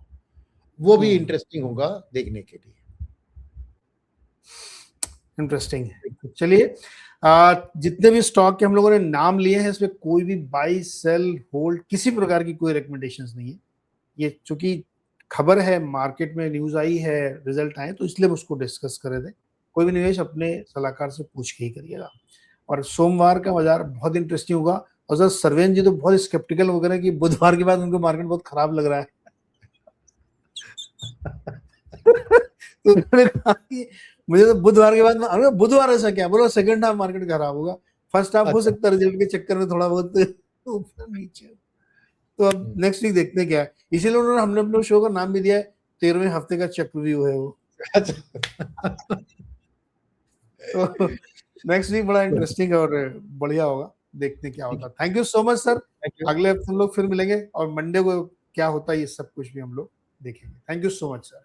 वो भी हम्म। इंटरेस्टिंग होगा देखने के लिए। इंटरेस्टिंग है। तो चलिए, जितने भी स्टॉक के हम लोगों ने नाम लिए हैं, इसमें कोई भी बाई सेल होल्ड किसी प्रकार की कोई रिकमेंडेशंस नहीं है। ये चूंकि खबर है, मार्केट में न्यूज आई है, रिजल्ट आए, तो इसलिए हम उसको डिस्कस कर रहे थे। कोई भी निवेश अपने सलाहकार से पूछ के ही करिएगा। और सोमवार का बाजार बहुत इंटरेस्टिंग होगा। और सर सर्वेन जी तो बहुत स्केप्टिकल हो गए कि बुधवार के बाद उनको मार्केट बहुत खराब लग रहा है। तो उन्होंने कहा कि मुझे तो बुधवार के बाद, बुधवार ऐसा क्या, बोला सेकंड हाफ मार्केट खराब होगा, फर्स्ट हाफ हो अच्छा। सकता है रिजल्ट के चक्कर में थोड़ा बहुत ऊपर नीचे। तो अब नेक्स्ट वीक देखते हैं क्या है। इसीलिए उन्होंने, हमने अपने शो का नाम भी दिया है 13वें हफ्ते का चक्रव्यूह है वो। अच्छा। तो नेक्स्ट वीक बड़ा इंटरेस्टिंग और बढ़िया होगा, देखते हैं क्या होता है। Thank you so much sir. Thank you. अगले हफ्ते हम लोग फिर मिलेंगे और मंडे को क्या होता है ये सब कुछ भी हम लोग देखेंगे। Thank you so much sir.